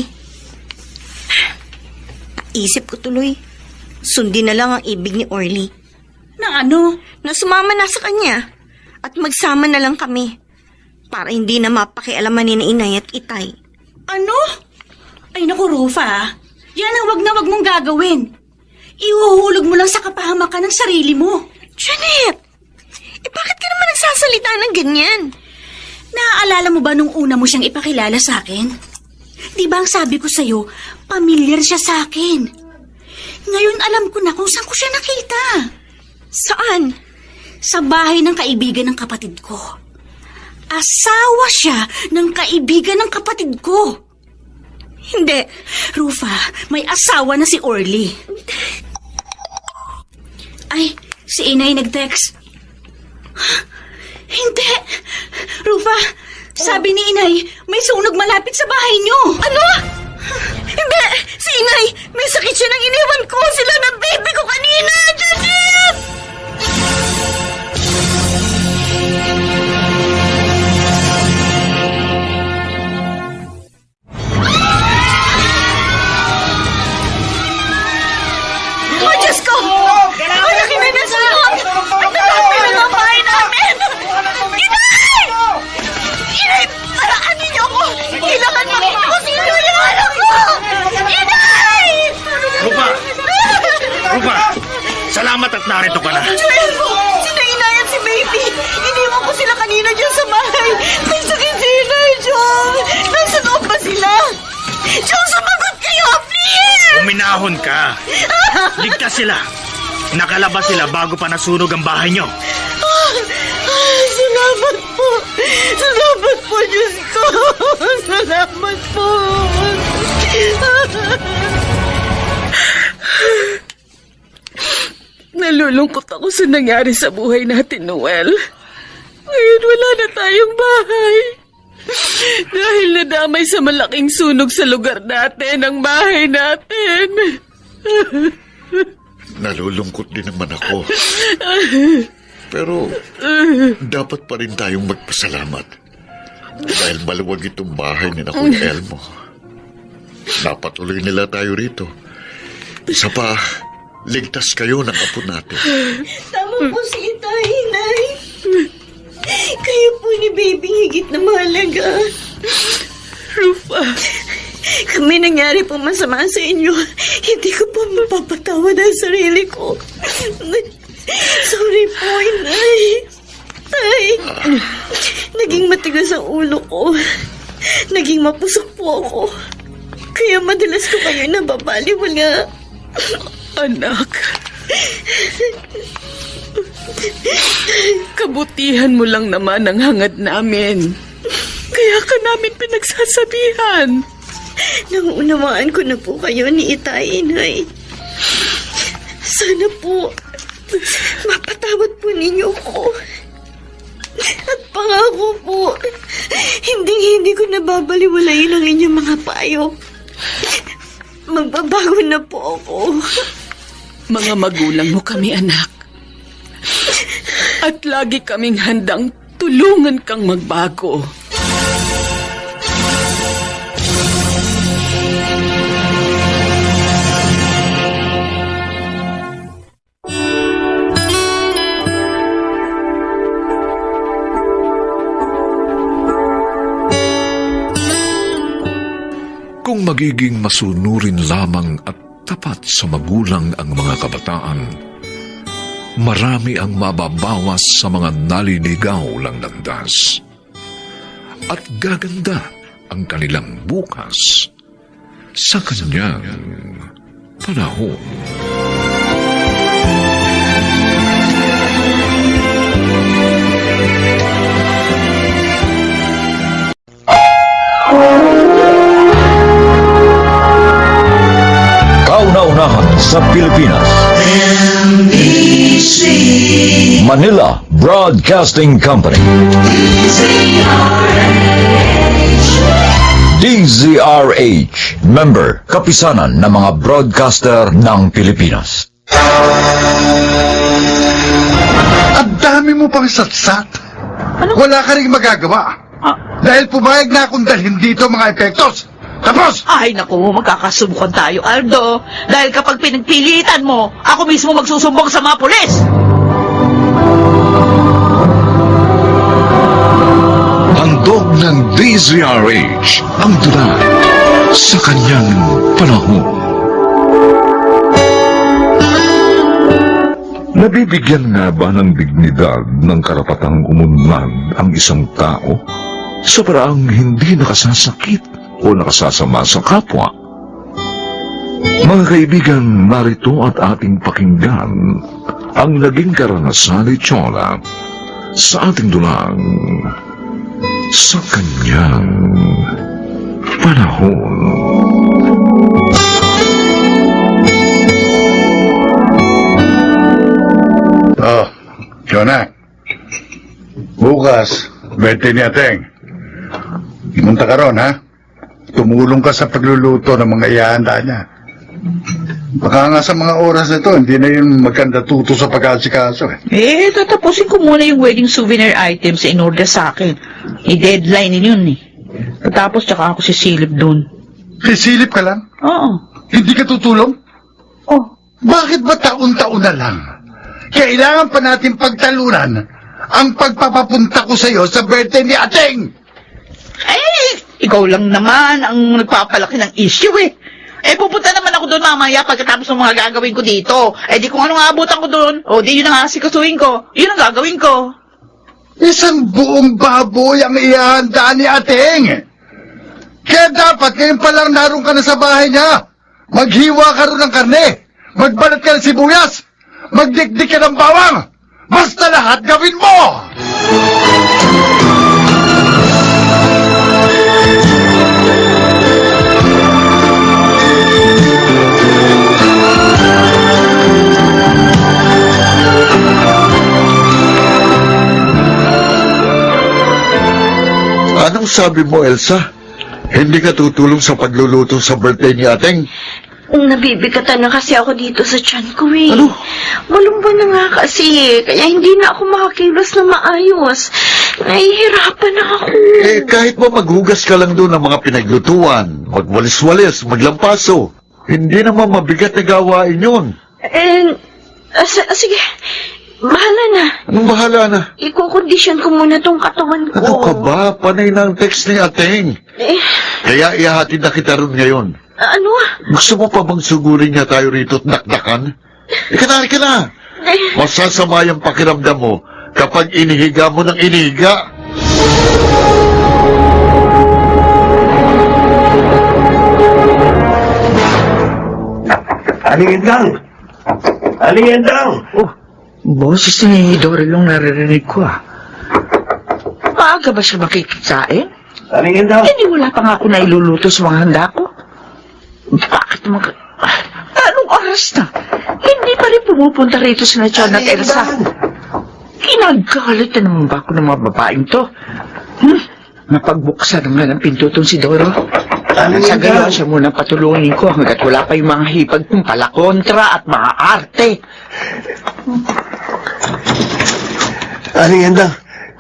Isip ko tuloy, sundin na lang ang ibig ni Orly. Na ano? Na sumama na sa kanya. At magsama na lang kami. Para hindi na mapakialaman ni na Inay at Itay. Ano? Ay naku, Rufa. Yan ang wag na wag mong gagawin. Ihuhulog mo lang sa kapahamakan ng sarili mo. Janet! Bakit ka naman nagsasalita ng ganyan? Naaalala mo ba nung una mo siyang ipakilala sa akin? Di ba ang sabi ko sa'yo, pamilyar siya sa akin. Ngayon alam ko na kung saan ko siya nakita. Saan? Sa bahay ng kaibigan ng kapatid ko. Asawa siya ng kaibigan ng kapatid ko. Hindi. Rufa, may asawa na si Orly. Ay, si Inay nag-text. Hindi. Rufa, sabi ni Inay, may sunog malapit sa bahay niyo. Ano? Hindi! Si Inay! May sakit siya nang iniwan ko! Sila ng baby ko kanina! Janet! Oh, Diyos ko! Malaki na nasunog! At nalapit na ang bahay namin! Inay! Inay! Paraan ninyo ako! Kailangan makita ko sino yung anak ko! Inay! Rupa! Rupa! Salamat at narito ka na. Joel po! Sina Inay at si Baby! Iniwan ko sila kanina dyan sa bahay! May sakit si Inay, Joel! Nasa loob ba sila? Joel, sumagot kayo! Please! Uminahon ka. Ligtas sila. Nakalabas sila bago pa nasunog ang bahay nyo. Salamat po! Salamat po, Diyos ko! Salamat po! Nalulungkot ako sa nangyari sa buhay natin, Noel. Ngayon wala na tayong bahay. Dahil nadamay sa malaking sunog sa lugar natin ang bahay natin. Nalulungkot din naman ako. Pero dapat pa rin tayong magpasalamat. Dahil maluwag itong bahay ni Kuya Elmo. Napatuloy nila tayo rito. Isa pa, ligtas kayo ng apo natin. Tama po si Itay, Inay. Kayo po ni Baby higit na mahalaga. Rufa, Kami nangyari po masama sa inyo. Hindi ko po mapapatawad ang sarili ko. Sorry po, Inay. Tay, naging matigas ang ulo ko. Naging mapusok po ako. Kaya madalas ko kayo nababaliwala. anak. Kabutihan mo lang naman ang hangad namin. Kaya ka namin pinagsasabihan. Nauunawaan ko na po kayo ni Itay, Inay. Sana po, mapatawad po ninyo ko. At pangako po, hindi ko nababaliwalayin ang inyong mga payo. Magbabago na po ako. Mga magulang mo kami, anak. At lagi kaming handang tulungan kang magbago. Kung magiging masunurin lamang at tapat sa magulang ang mga kabataan, marami ang mababawas sa mga naliligaw lang landas. At gaganda ang kanilang bukas sa kanyang panahon. Kauna-unahan sa Pilipinas. Manila Broadcasting Company. DZRH, member, kapisanan ng mga broadcaster ng Pilipinas. Ang dami mo pang satsat. Wala ka rin magagawa. Dahil pumayag na akong dalhin dito mga epektos. Tapos! Ay, naku, magkakasubukan tayo, Aldo. Dahil kapag pinagpilitan mo, ako mismo magsusumbong sa mga pulis. Handog ng DZRH ang tula sa kanyang panahon. Nabibigyan nga ba ng dignidad ng karapatang umunlad ang isang tao sa paraang hindi nakasasakit o nakasasama sa kapwa? Mga kaibigan, narito at ating pakinggan ang naging karanasan ni Chola sa ating dulang sa kanyang panahon. Oh, Jonah. Bukas, birthday ni Ateng. Imunta ka ron, ha? Tumulong ka sa pagluluto ng mga ihanda niya. Baka nga sa mga oras na ito, hindi na yun magkanda tuto sa pag-asikaso, eh. Tatapusin ko muna yung wedding souvenir items sa inorder sa akin. I-deadline yun eh. Tapos tsaka ako sisilip dun. Sisilip ka lang? Oo. Hindi ka tutulong? Oh. Bakit ba taon-taon na lang? Kailangan pa natin pagtalunan ang pagpapapunta ko sa iyo sa birthday ni Ateng! Ikaw lang naman ang nagpapalaki ng issue eh. Pupunta naman ako doon mamaya pagkatapos ng mga gagawin ko dito. Di kung anong aabutan ko doon, di yun ang asikasuhin ko. Yun ang gagawin ko. Isang buong baboy ang ihanda ni Ateng! Kaya dapat ngayon pa lang naroon ka na sa bahay niya. Maghiwa ka rin ng karne. Magbalat ka ng sibuyas. Magdikdik ka ng bawang. Basta lahat gawin mo! Anong sabi mo, Elsa? Hindi ka tutulong sa pagluluto sa birthday ni Ateng? Nabibigatan na kasi ako dito sa tiyan ko eh. Ano? Walong buwan na nga kasi eh. Kaya hindi na ako makakilos na maayos. Nahihirapan na ako. Kahit mo maghugas ka lang doon ng mga pinaglutuan, magwalis-walis, maglampaso, hindi naman mabigat na gawain yun. Sige. Bahala na. Anong bahala na? Ikukondisyon ko muna tong katawan ko. Ano ka ba? Panay na ang text ni Ateng. Kaya ihahatid na kita ron ngayon. Ano? Gusto mo pa bang sugurin niya tayo rito at nakdakan? Ika na. Masasama yung pakiramdam mo kapag inihiga mo ng inihiga. Alingin lang! Boses ni Dory yung naririnig ko Maaga ba siya makikikain? Alingin lang! Hindi wala pa nga ako na iluluto sa mga handa ko. Bakit anong oras na? Hindi pa rin pumupunta rito si Nachon at Elsa. Kinagalit na naman ba ako ng mga babaeng to? Napagbuksan naman ang pinto tong si Doro. Sa gano'n siya muna patulungin ko hanggat wala pa yung mga hipag kong palakontra at mga arte. Alingin lang!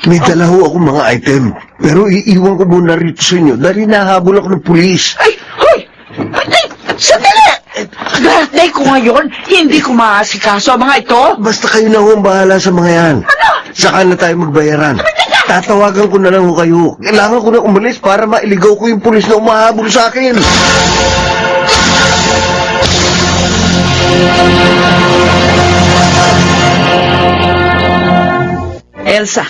May dala ho akong mga item. Pero iiwan ko muna rito sa inyo dahil nahabol ako ng pulis. Ay! Hoy! Ay! Sandali! Birthday ko ngayon, hindi ko maasikaso ang mga ito. Basta kayo na ho ang bahala sa mga yan. Ano? Saka na tayo magbayaran. Tatawagan ko na lang ho kayo. Kailangan ko na umalis para mailigaw ko yung pulis na umahabol sa akin. Elsa,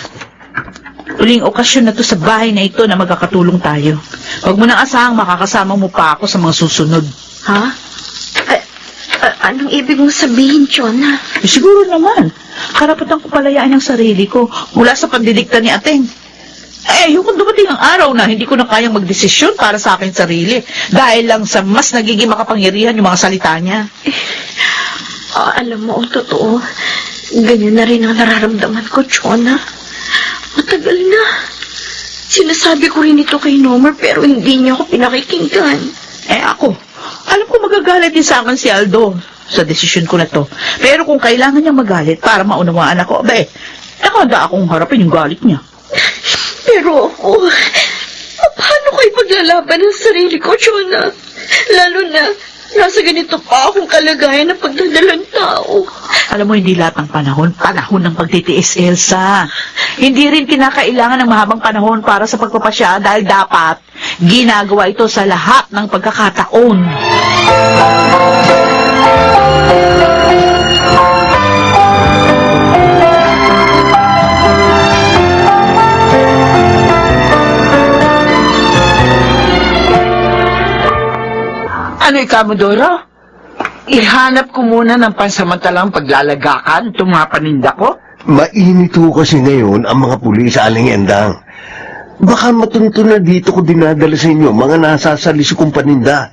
uling okasyon na to sa bahay na ito na magkakatulong tayo. Huwag mo nang asahang makakasama mo pa ako sa mga susunod. Ha? Anong ibig mong sabihin, Chona? Siguro naman. Karapatan ko palayaan ang sarili ko mula sa pandidikta ni Ateng. Yung kung dumating ang araw na hindi ko na kayang magdesisyon para sa akin sarili dahil lang sa mas nagiging makapangyarihan yung mga salita niya. Alam mo, ang totoo, Ganyan na rin ang nararamdaman ko, Chona. Matagal na. Sinasabi ko rin ito kay Nomer pero hindi niya ako pinakikinggan. Ako, alam ko magagalit din sa akin si Aldo sa desisyon ko na to. Pero kung kailangan niya magalit para maunawaan ako, nakanda akong harapin yung galit niya. Pero ako, paano ko ipaglalaban ang sarili ko, Chona? Lalo na, nasa ganito pa akong kalagayan ng pagdadalang tao. Alam mo, hindi lahat ng panahon ng pagtitiis, Elsa. Hindi rin kinakailangan ng mahabang panahon para sa pagpapasya dahil dapat ginagawa ito sa lahat ng pagkakataon. Ano ikaw mo, Dora? Ihanap ko muna ng pansamantalang paglalagakan itong mga paninda ko? Mainit ho kasi ngayon ang mga pulis sa Aling Endang. Baka matunto na dito ko dinadala sa inyo mga nasasalis kong paninda.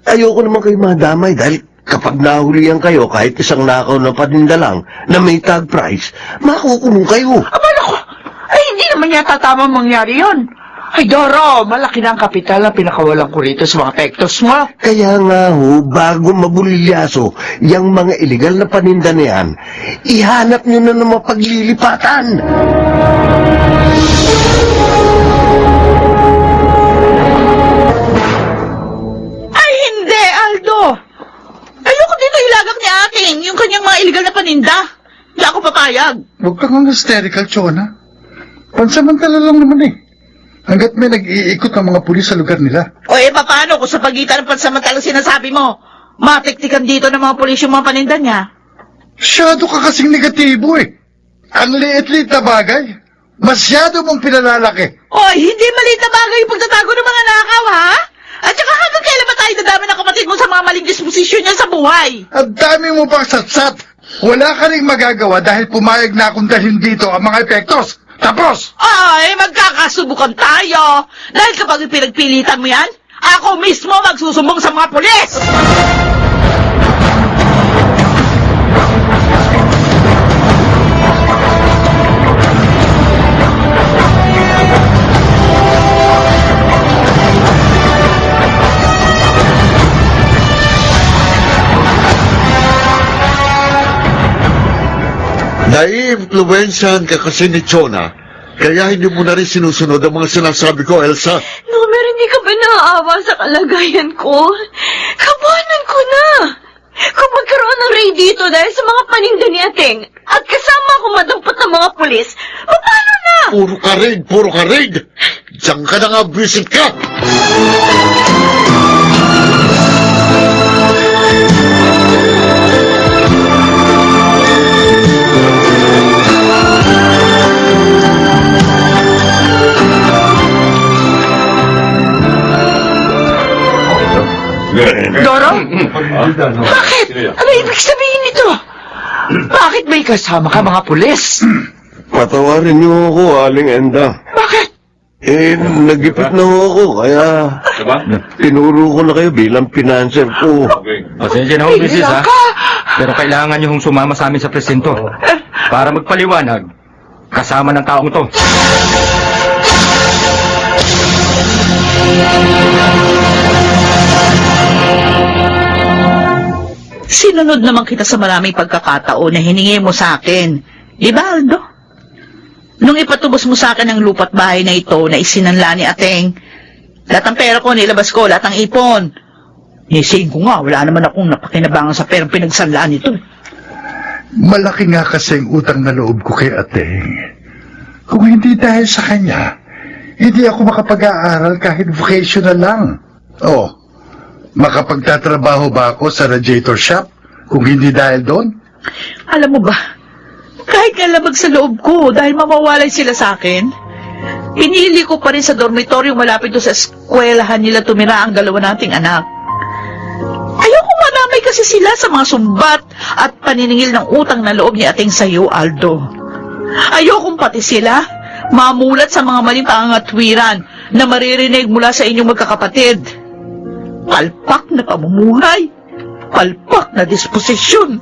Ayoko naman kayo madamay dahil kapag nahulihan kayo kahit isang nakaw na paninda lang na may tag price, makukulong kayo. Abala ko! Ay, hindi naman yata tama mangyari yon. Ay, Doro, malaki na ang kapital na pinakawalan ko rito sa mga pektos mo. Kaya nga ho, bago mabulilyaso, yung mga iligal na paninda na yan, ihanap nyo na ng mapaglilipatan. Ay, hindi, Aldo! Ayoko dito ilagak ni ating yung kanyang mga iligal na paninda. Hindi ako papayag. Huwag kang hysterical, Chona. Pansamantala lang naman eh. Hanggat may nag-iikot ng mga pulis sa lugar nila. O paano kung sa pagitan ng pansamantalang sinasabi mo, matiktikan dito ng mga pulis yung mga paninda niya? Masyado ka kasing negatibo eh. Ang liit-liit na bagay. Masyado mong pinalalaki. Oy, hindi maliit na bagay yung pagtatago ng mga nakaw, ha? At saka hanggang kailan ba tayo dadami ng kapatid mo sa mga maling disposisyon niya sa buhay? Ang dami mo pang satsat. Wala ka rin magagawa dahil pumayag na akong dalhin dito ang mga epektos. Tapos! Ay, magkakasubukan tayo. Dahil kapag pinagpilitan mo yan, ako mismo magsusumbong sa mga pulis! Nai-influensyahan ka kasi ni Chona, kaya hindi mo na rin sinusunod ang mga sinasabi ko, Elsa. Nomer, hindi ka ba naaawa sa kalagayan ko? Kabuhanan ko na. Kung magkaroon ng raid dito dahil sa mga paninda ni Ateng at kasama ako madampot ng mga pulis, paano na? Puro ka raid! Diyan ka na nga, visit ka! Doro? Bakit? Ano ibig sabihin nito? Bakit may kasama ka mga pulis? Patawarin niyo ako, Aling Endang. Bakit? Nagipit na ho ako, kaya tinuro ko na kayo bilang pinanser ko. Pasensya na ho, Mrs. ha? Pero kailangan niyo hong sumama sa amin sa presinto para magpaliwanag kasama ng taong to. Sinunod naman kita sa maraming pagkakataon na hiningi mo sa akin. Di ba, Aldo? Nung ipatubos mo sa akin ang lupa't bahay na ito na isinanla ni Ateng, lahat ng pera ko nilabas ko, lahat ng ipon. Nising ko nga, wala naman akong napakinabangan sa perang pinagsanlaan nito. Malaki nga kasi ang utang na loob ko kay Ateng. Kung hindi dahil sa kanya, hindi ako makapag-aaral kahit vocational lang. Makapagtatrabaho ba ako sa radiator shop kung hindi dahil doon? Alam mo ba, kahit nalabag sa loob ko dahil mamawalay sila sa akin, pinili ko pa rin sa dormitoryo malapit doon sa eskwelahan nila tumira ang dalawa nating anak. Ayoko madamay kasi sila sa mga sumbat at paniningil ng utang na loob ni Ateng sa'yo, Aldo. Ayokong pati sila mamulat sa mga maling pangangatwiran na maririnig mula sa inyong magkakapatid. Palpak na pamumuhay, palpak na disposisyon.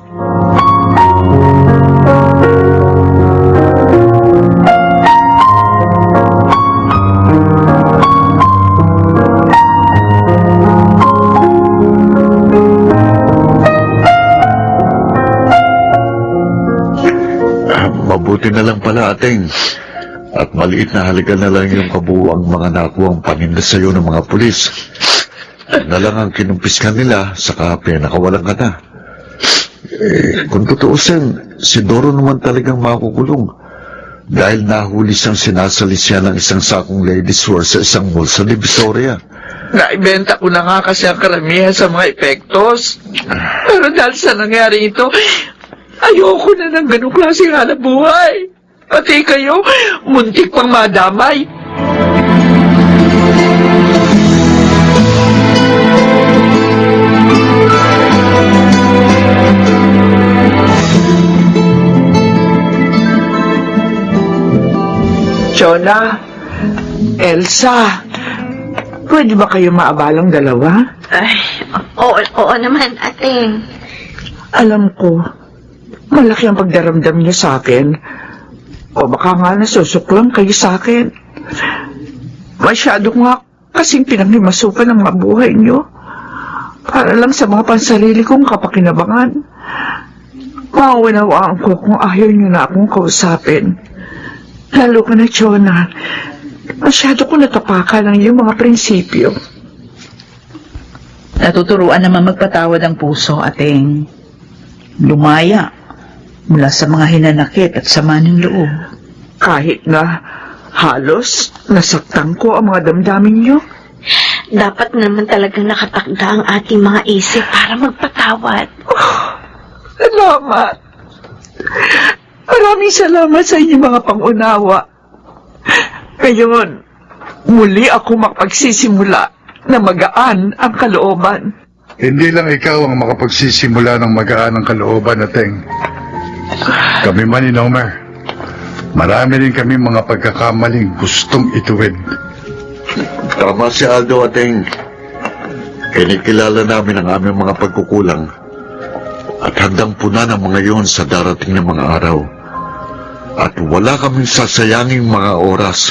Buti na lang pala, Ateng. At maliit na halaga na lang yung kabuuang mga nakuwang paninda sa'yo ng mga pulis. Na lang ang kinumpiskan nila, saka pinakawalan ka na. Kung tutuusin, si Doro naman talagang makukulong. Dahil nahuli siyang sinasalisya ng isang sakong ladies' wear sa isang mall sa Divisoria. Naibenta ko na nga kasi ang karamihan sa mga epektos. Pero dahil sa nangyari ito, ayoko na ng ganong klaseng hanap buhay. Pati kayo, muntik pang madamay. Chona, Elsa, pwede ba kayo maabalang dalawa? Ay, oo naman, Ateng. Alam ko, malaki ang pagdaramdam niyo sa akin. O baka nga nasusuklang kayo sa akin. Masyado nga kasing pinanghimasukan ang mga buhay niyo. Para lang sa mga pansarili kong kapakinabangan. Mauunawaan ko kung ayaw niyo na akong kausapin. Lalo ka na, Chona. Masyado ko natapakan ang iyong mga prinsipyo. Natuturuan naman magpatawad ang puso, Ateng. Lumaya mula sa mga hinanakit at sama ng loob. Kahit na halos nasaktan ko ang mga damdamin niyo. Dapat naman talagang nakatakda ang ating mga isip para magpatawad. Salamat. Maraming salamat sa inyong mga pangunawa. Ngayon, muli ako makapagsisimula na magaan ang kalooban. Hindi lang ikaw ang makapagsisimula ng magaan ang kalooban, Ateng. Kami man ni Nomer. Marami rin kami mga pagkakamaling gustong ituwid. Tama si Aldo, Ateng. Kinikilala namin ang aming mga pagkukulang at handang puna ng mga yon sa darating na mga araw. At wala kaming sasayanging mga oras.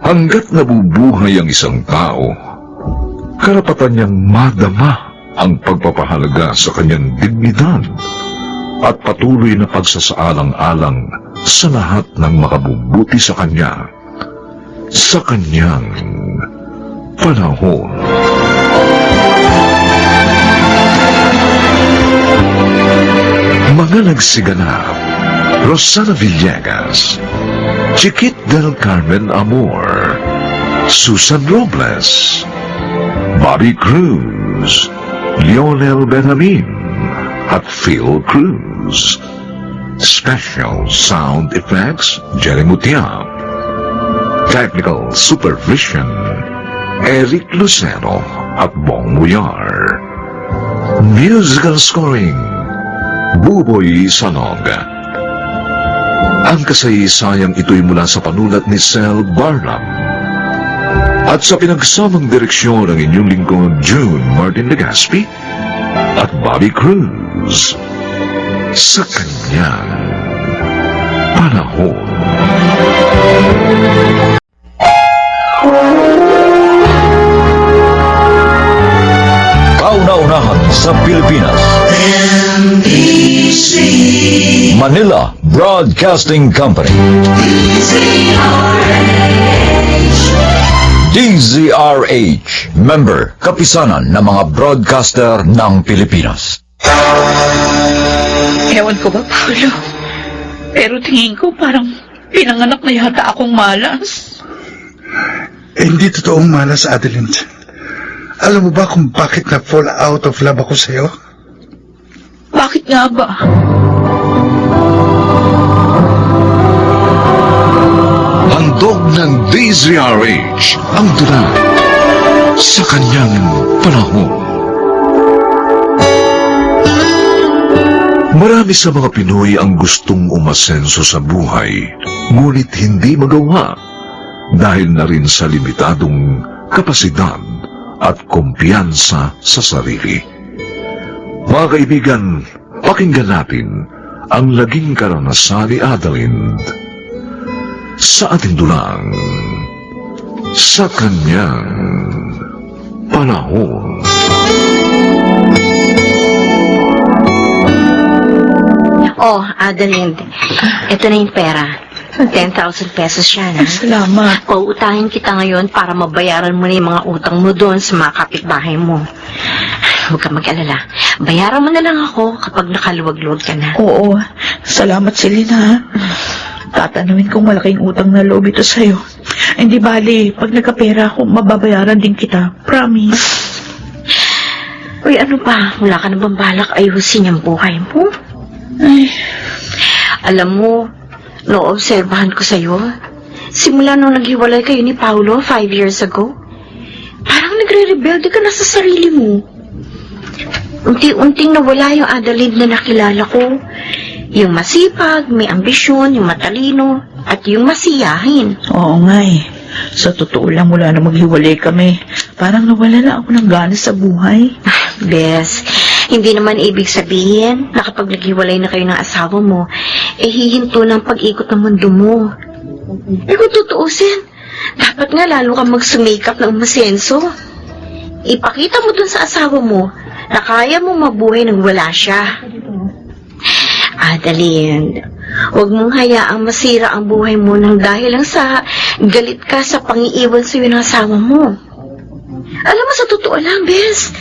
Hanggat nabubuhay ang isang tao, karapatan niyang madama ang pagpapahalaga sa kanyang dignidad at patuloy na pagsasaalang-alang sa lahat ng makabubuti sa kanya sa kanyang panahon. Mga nagsiganap: Rosana Villegas, Chiquit del Carmen Amor, Susan Robles, Bobby Cruz, Lionel Benjamin, at Phil Cruz. Special Sound Effects, Jerry Mutiap. Technical Supervision, Eric Lucero at Bong Muyar. Musical Scoring, Buboy Sanog. Ang kasaysayang ito'y mula sa panulat ni Sel Barnum at sa pinagsamang direksyon ng inyong lingkod June Martin Legaspi at Bobby Cruz sa kanyang panahon. Kauna-unahan sa Pilipinas. Manila Broadcasting Company. DZRH, member, kapisanan ng mga broadcaster ng Pilipinas. Ewan ko ba, Paolo? Pero tingin ko parang pinanganak na yata akong malas. Hindi totoong malas, Adeline. Alam mo ba kung bakit na-fall out of love ako sa'yo? Bakit nga ba? Handog ng DZRH ang dula sa kanyang panahon. Marami sa mga Pinoy ang gustong umasenso sa buhay, ngunit hindi magawa dahil na rin sa limitadong kapasidad at kumpiyansa sa sarili. Mga kaibigan, pakinggan natin ang laging karanasan ni Adeline sa ating dulang sa kanyang panahon. Oh, Adeline, ito na yung pera. 10,000 pesos siya, na. Salamat. Pauutahin kita ngayon para mabayaran mo na yung mga utang mo doon sa mga kapitbahay mo. Huwag ka mag-alala. Bayaran mo na lang ako kapag nakaluwag-luwag ka na. Oo. Salamat, Celine, ha? Tatanawin kong malaking utang na loob ito sa'yo. Hindi bali, pag nagkapera ako, mababayaran din kita. Promise. Uy, ano pa? Wala ka na bang balak ayusin yung buhay mo? Ay, alam mo, no-obserbahan ko sa'yo. Simula nung naghiwalay kayo ni Paulo 5 years ago, parang nagre-rebelde ka na sa sarili mo. Unti-unting nawala yung Adeline na nakilala ko. Yung masipag, may ambisyon, yung matalino, at yung masiyahin. oo nga eh. Sa totoo lang, mula na maghiwalay kami, parang nawala na ako ng gana sa buhay. Bes, hindi naman ibig sabihin na kapag naghiwalay na kayo ng asawa mo, hihinto ng pag-ikot ng mundo mo. Kung tutuusin, dapat nga lalo kang magsumikap ng umasenso. Ipakita mo dun sa asawa mo na kaya mo mabuhay nang wala siya. Adeline, huwag mong hayaang masira ang buhay mo nang dahil lang sa galit ka sa pangiiwan sa'yo ng asawa mo. Alam mo, sa totoo lang, Bes,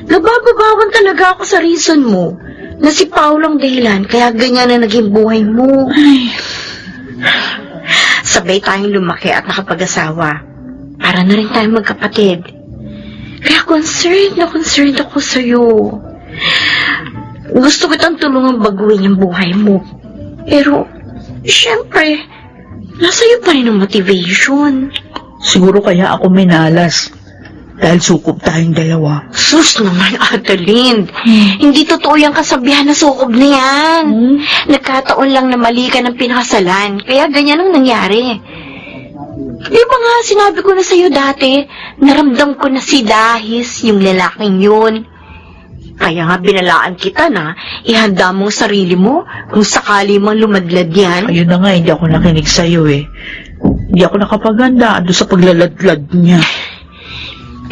nabababawan talaga ako sa reason mo na si Paolo ang dahilan kaya ganyan na naging buhay mo. Sabay tayong lumaki at nakapag-asawa. Para na rin tayong magkapatid. Kaya concerned ako sa'yo. Gusto kitang tulungan baguhin yung buhay mo. Pero, syempre, nasa iyo pa rin ang motivation. Siguro kaya ako minalas. Dahil sukob tayong dalawa. Sus naman, Adeline. Hindi totoo yung kasabihan na sukob na yan. Nagkataon lang na mali ka ng pinakasalan. Kaya ganyan ang nangyari. Di ba nga sinabi ko na sa'yo dati, naramdam ko na si Dahis, yung lalaking yun. Kaya nga binalaan kita na ihanda mong sarili mo kung sakali mang lumadlad yan. Ayun na nga, hindi ako nakinig sa'yo eh. Hindi ako nakapaganda doon sa paglaladlad niya.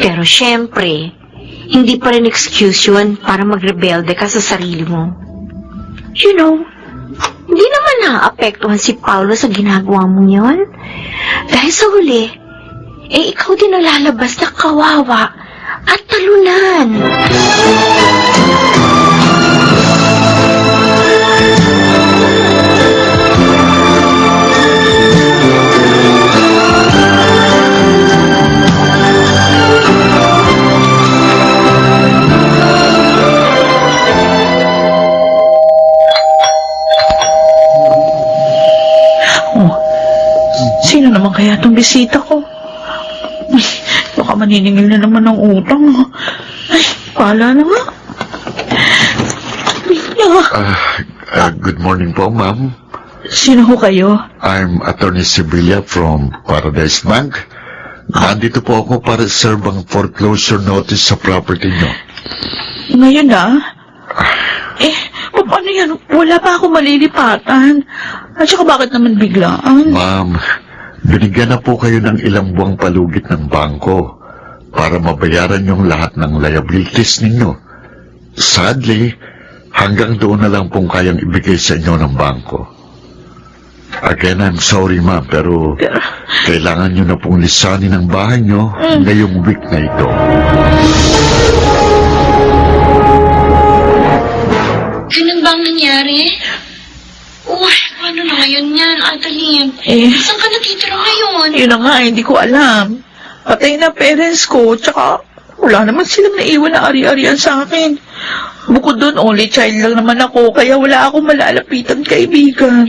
Pero syempre, hindi pa rin excuse yun para magrebelde ka sa sarili mo. You know, hindi naman naapektuhan si Paulo sa ginagawa mo yun. Dahil sa huli, ikaw din ang lalabas na kawawa at talunan. Sino naman kaya itong bisita ko? Ay, baka maniningil na naman ng utang. Ay, pala na nga. Good morning po, ma'am. Sino ho kayo? I'm Attorney Sibilia from Paradise Bank. Nandito po ako para serve ang foreclosure notice sa property nyo. Ngayon na? Paano yan? Wala pa ako malilipatan. At saka bakit naman biglaan? Ma'am, binigyan na po kayo ng ilang buwang palugit ng bangko para mabayaran yung lahat ng liabilities ninyo. Sadly, hanggang doon na lang pong kayang ibigay sa inyo ng bangko. Again, I'm sorry, ma'am, pero kailangan nyo na pong lisanin ang bahay nyo ngayong week na ito. Ganun ba ang nangyari? Uy, paano na ngayon yan, Adeline? Saan ka natitira ngayon? Yun na nga, hindi ko alam. Patay na parents ko, tsaka wala naman silang naiwan na ari-arian sa akin. Bukod doon, only child lang naman ako, kaya wala akong malalapitan kaibigan.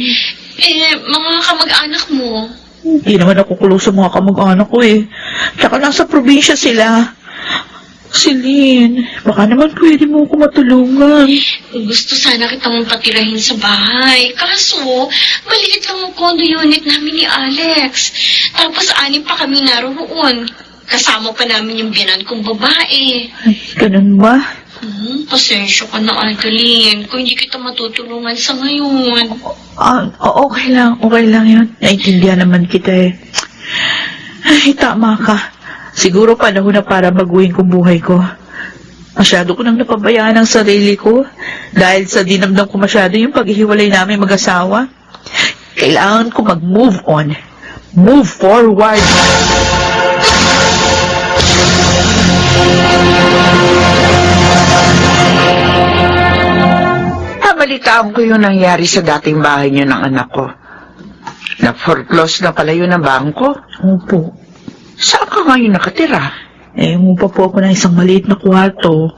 Mga kamag-anak mo? Hindi naman ako close sa mga kamag-anak ko eh. Tsaka nasa probinsya sila. Celine, baka naman pwede mo ako matulungan. Gusto sana kitang patirahin sa bahay. Kaso, maliit lang ang condo unit namin ni Alex. Tapos 6 pa kami naroon. Kasama pa namin yung biyanan kong babae. Ay, ganun ba? Pasensya ka na, Adeline. Kung hindi kita matutulungan sa ngayon. Okay lang yun. Naintindihan naman kita eh. Ay, tama ka. Siguro panahon na para baguhin kong buhay ko. Masyado ko nang napabayaan ang sarili ko dahil sa dinamdam ko masyado yung paghihiwalay namin mag-asawa. Kailangan ko mag-move on. Move forward. Balitaan ko yung nangyari sa dating bahay niyo ng anak ko. Na-foreclose na pala yun ng bangko. Opo. Saan ka ngayon nakatira? Umupa po ako ng isang maliit na kwarto.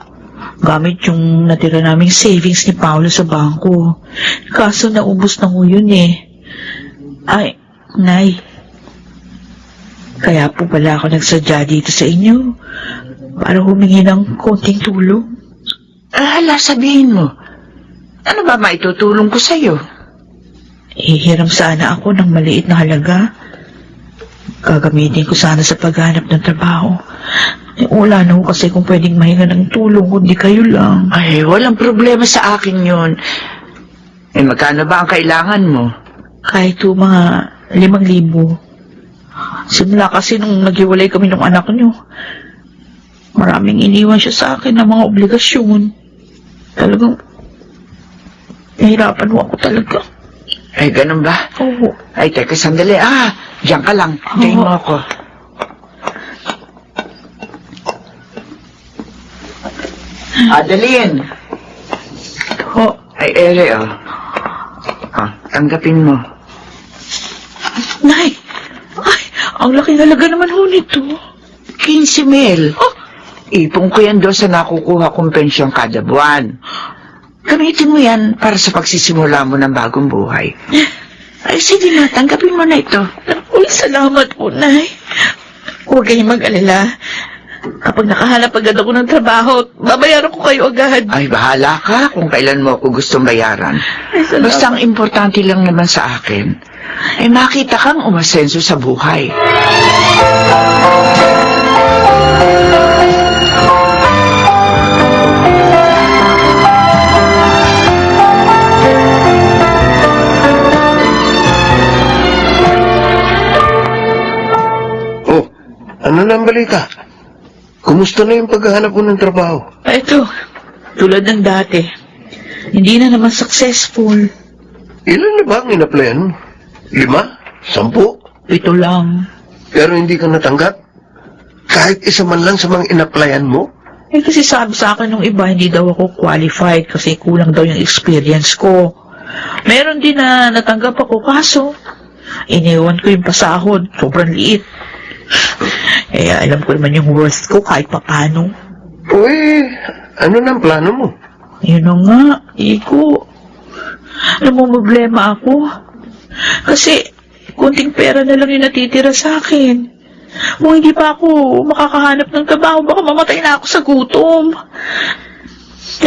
Gamit yung natira naming savings ni Paolo sa bangko. Kaso naubos na ho yun Ay, Nay. Kaya po pala ako nagsadya dito sa inyo para humingi ng konting tulong. Hala, sabihin mo. Ano ba maitutulong ko sa'yo? Hihiram sana ako ng maliit na halaga. Gagamitin ko sana sa paghanap ng trabaho. Wala na ho kasi kung pwedeng mahinga ng tulong kundi kayo lang. Ay, walang problema sa akin yun. Magkano ba ang kailangan mo? Kahit ho mga 5,000. Simula kasi nung naghiwalay kami ng anak niyo, maraming iniwan siya sa akin ng mga obligasyon. Talagang nahirapan ho ako talaga. Ay, ganun ba? Oo. Ay, teka, sandali. Diyan ka lang. Hintayin mo ako. Adeline! Ay, ere, tanggapin mo. Nay! Ay, ang laking halaga naman ho nito. 15,000. Ipon ko yan doon sa nakukuha kong pensyon kada buwan. Gamitin mo yan para sa pagsisimula mo ng bagong buhay. Ay, sige na, tanggapin mo na ito. Uy, salamat po, Nay. Huwag kayong mag-alala. Kapag nakahanap agad ako ng trabaho, babayaran ko kayo agad. Ay, bahala ka kung kailan mo ako gustong bayaran. Ay, basta ang importante lang naman sa akin, ay makita kang umasenso sa buhay. Ano na ang balita? Kumusta na yung paghahanap mo ng trabaho? Ito, tulad ng dati. Hindi na naman successful. Ilan na ba ang in-applyan mo? 5? 10? 7 lang. Pero hindi ka natanggap? Kahit isa man lang sa mga in-applyan mo? Kasi sabi sa akin nung iba, hindi daw ako qualified kasi kulang daw yung experience ko. Meron din na natanggap ako, kaso iniwan ko yung pasahod. Sobrang liit. Alam ko naman yung worth ko kahit papano. Uy, ano na ang plano mo? Yun na nga, Iko. Namumblema ako. Kasi, kunting pera na lang yung natitira sa akin. Kung hindi pa ako makakahanap ng trabaho, baka mamatay na ako sa gutom.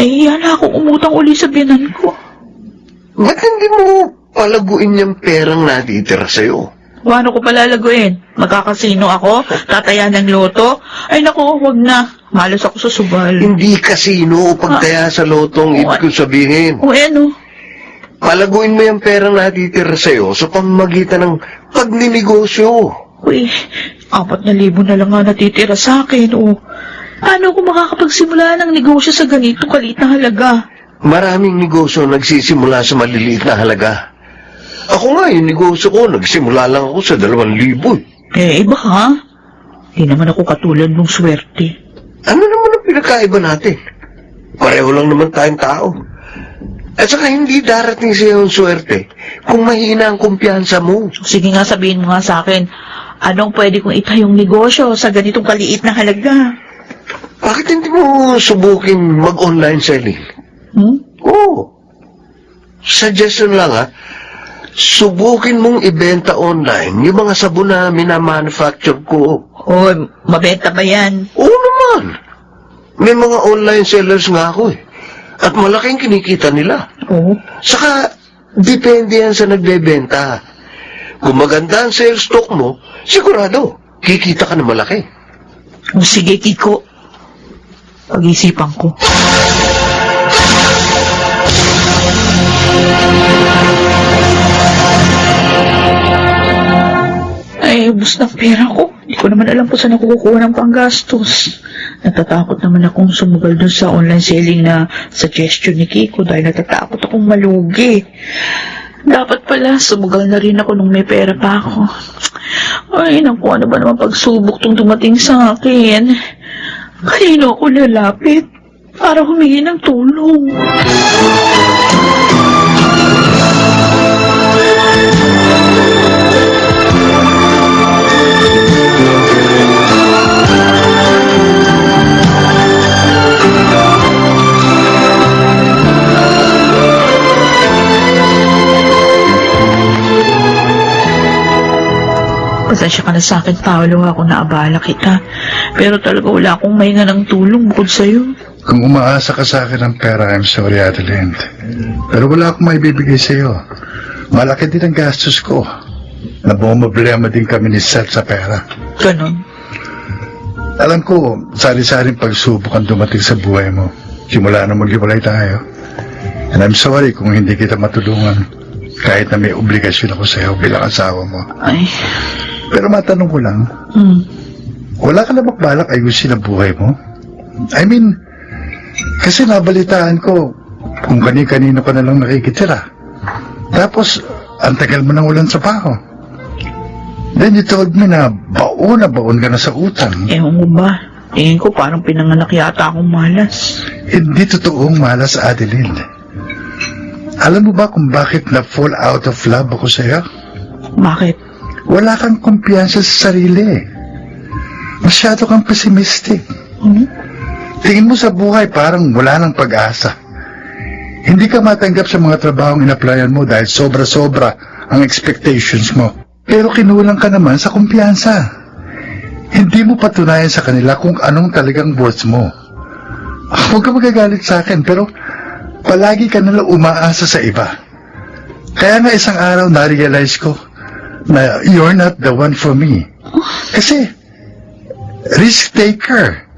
Nahihiya na akong umutang uli sa biyanan ko. Ba't hindi mo palaguin yung perang natitira sa'yo? Paano ko palalaguin? Magkakasino ako? Tataya ng loto? Ay naku, wag na. Malas ako sa subal. Hindi kasino o pagtaya sa lotong ibig kong sabihin. Ano? Palaguin mo yung perang natitira sa'yo sa pamamagitan ng pagninegosyo. Uy, 4,000 na lang nga natitira sa akin. Paano ako makakapagsimula ng negosyo sa ganito kaliit na halaga? Maraming negosyo nagsisimula sa maliliit na halaga. Ako nga, yung negosyo ko, nagsimula lang ako sa 2,000. Iba ha? Di naman ako katulad ng swerte. Ano naman ang pinakaiba natin? Pareho lang naman tayong tao. At saka hindi darating sa iyong swerte kung mahina ang kumpiyansa mo. Sige nga, sabihin mo nga sa akin, anong pwede kong itayong negosyo sa ganitong kaliit na halaga? Bakit hindi mo subukin mag-online selling? Oo. Suggestion lang subukin mong ibenta online yung mga sabon na minamanufacture ko. Mabenta ba yan? Oo naman. May mga online sellers nga ako At malaking kinikita nila. Oo. Saka, depende yan sa nagbebenta. Kung maganda ang sales stock mo, sigurado, kikita ka na malaki. Sige, Kiko. Pag-isipan ko. Ay, ubus ng pera ko. Hindi ko naman alam kung saan ako kukuha ng panggastos. Natatakot naman akong sumugal dun sa online selling na suggestion ni Kiko dahil natatakot akong malugi. Dapat pala, sumugal na rin ako nung may pera pa ako. Ay, naku, ano ba naman pagsubok tong dumating sa akin? Kanino ako lalapit para humingi ng tulong? Pasensya ka na sa akin, Paolo, ako naabala kita. Pero talaga wala akong mahinga ng tulong bukod sa'yo. Kung umaasa ka sa akin ng pera, I'm sorry, Adeline. Pero wala akong maibibigay sa'yo. Malaki din ang gastos ko. Nabumoblema din kami ni Seth sa pera. Ganon. Alam ko, sari-saring pagsubok ang dumating sa buhay mo. Simula na maghiwalay tayo. And I'm sorry kung hindi kita matulungan. Kahit na may obligasyon ako sa'yo bilang asawa mo. Ay. Pero matanong ko lang, wala ka na balak ayusin ang buhay mo? I mean, kasi nabalitaan ko kung kani-kanino ka na lang nakikitira. Tapos, ang tagal mo nang ulan sa paho. Then you told me na baon ka na sa utang. Ewan mo ba? Tingin ko parang pinanganak yata akong malas. Hindi totoong malas, Adeline. Alam mo ba kung bakit na-fall out of love ako sa'yo? Bakit? Wala kang kumpiyansa sa sarili. Masyado kang pessimistic. Tingin mo sa buhay parang wala nang pag-asa. Hindi ka matanggap sa mga trabahong in-applyan mo dahil sobra-sobra ang expectations mo. Pero kinulang ka naman sa kumpiyansa. Hindi mo patunayan sa kanila kung anong talagang worth mo. Huwag ka magagalit sa akin, pero palagi ka nalang umaasa sa iba. Kaya nga isang araw na-realize ko na you're not the one for me. Kasi risk taker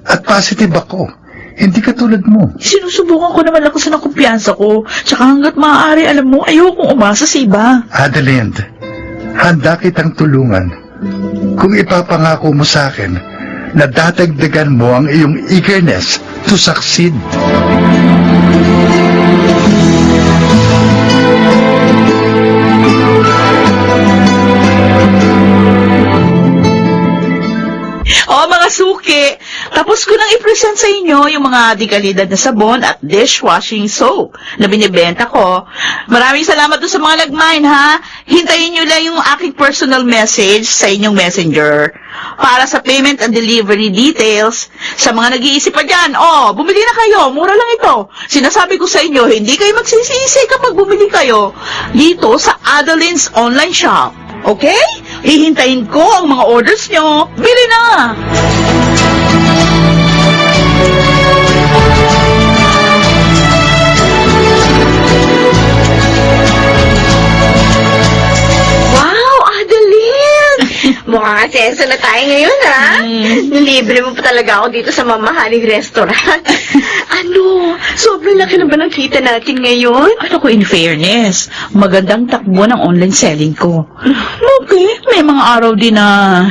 at positive ako. Hindi ka tulad mo. Sinusubukan ko naman lang kasi ng kumpiyansa ko. Tsaka hanggat maaari, alam mo, ayokong umasa sa iba. Adeline, handa kitang tulungan kung ipapangako mo sa akin na dadagdagan mo ang iyong eagerness to succeed. O mga suki, tapos ko nang i-present sa inyo yung mga dekalidad na sabon at dishwashing soap na binibenta ko. Maraming salamat doon sa mga nag-mine, ha? Hintayin nyo lang yung aking personal message sa inyong messenger para sa payment and delivery details. Sa mga nag-iisip pa dyan, bumili na kayo, mura lang ito. Sinasabi ko sa inyo, hindi kayo magsisisi kapag bumili kayo dito sa Adeline's online shop. Okay? Hihintayin ko ang mga orders nyo. Bili na! Wow, Adeline! Mukhang asenso na tayo ngayon, ha? Libre mo pa talaga ako dito sa mamahaling restaurant. Ano? Sobrang laki na ba ng kita natin ngayon? Ano ko, in fairness, magandang takbo ng online selling ko. Okay, may mga araw din na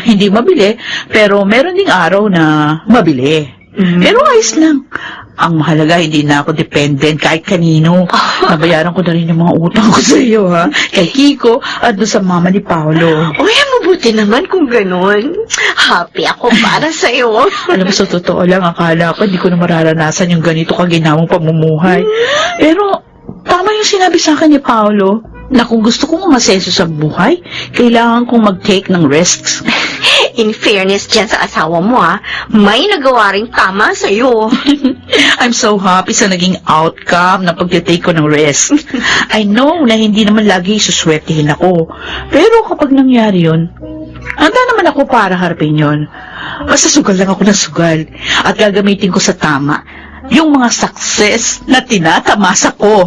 hindi mabili, pero meron ding araw na mabili. Pero ayos lang. Ang mahalaga, hindi na ako dependent kahit kanino. Nabayaran ko na rin yung mga utang ko sa iyo, ha? Kay Kiko at doon sa mama ni Paolo. Uy, mabuti naman kung ganun. Happy ako para sa'yo. Alam mo, sa totoo lang, akala ko hindi ko na mararanasan yung ganito kaginawang pamumuhay. Pero, tama yung sinabi sa akin ni Paolo, na kung gusto kong umasenso sa buhay, kailangan kong mag-take ng risks. In fairness dyan sa asawa mo, may nagawa ring tama sa'yo. I'm so happy sa naging outcome na pag-take ko ng risk. I know na hindi naman lagi suswertihin ako. Pero kapag nangyari yun, handa naman ako para harapin yun. Basta sugal lang ako ng sugal at gagamitin ko sa tama yung mga success na tinatamasa ko.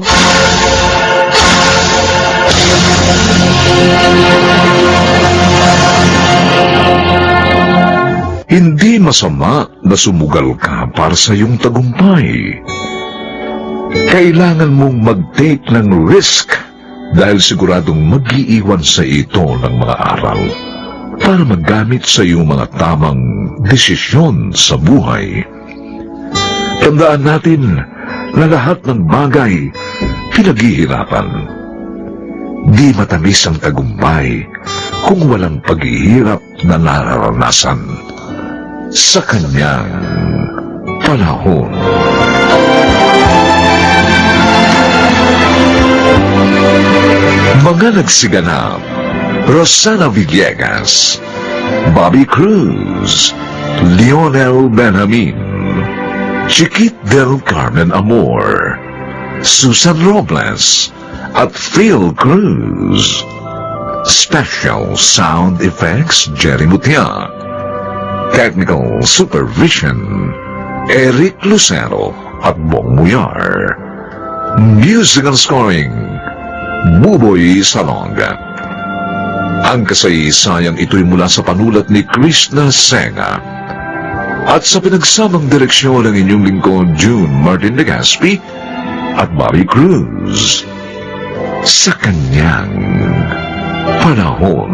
Hindi masama na sumugal ka para sa iyong tagumpay. Kailangan mong mag-take ng risk dahil siguradong mag-iiwan sa ito ng mga aral. para magamit sa iyong mga tamang desisyon sa buhay. Tandaan natin na lahat ng bagay pinaghihirapan. Di matamis ang tagumpay kung walang paghihirap na nararanasan sa kanyang panahon. Mga nagsiganap: Rosana Villegas, Bobby Cruz, Lionel Benjamin, Chiquit del Carmen Amor, Susan Robles, at Phil Cruz. Special Sound Effects, Jerry Mutia. Technical Supervision, Eric Lucero at Bong Muyar. Music and Scoring, Buboy Salonga. Ang kasaysayang ito'y mula sa panulat ni Krishna Senga at sa pinagsamang direksyon ng inyong lingkod June Martin Legaspi at Bobby Cruz sa kanyang panahon.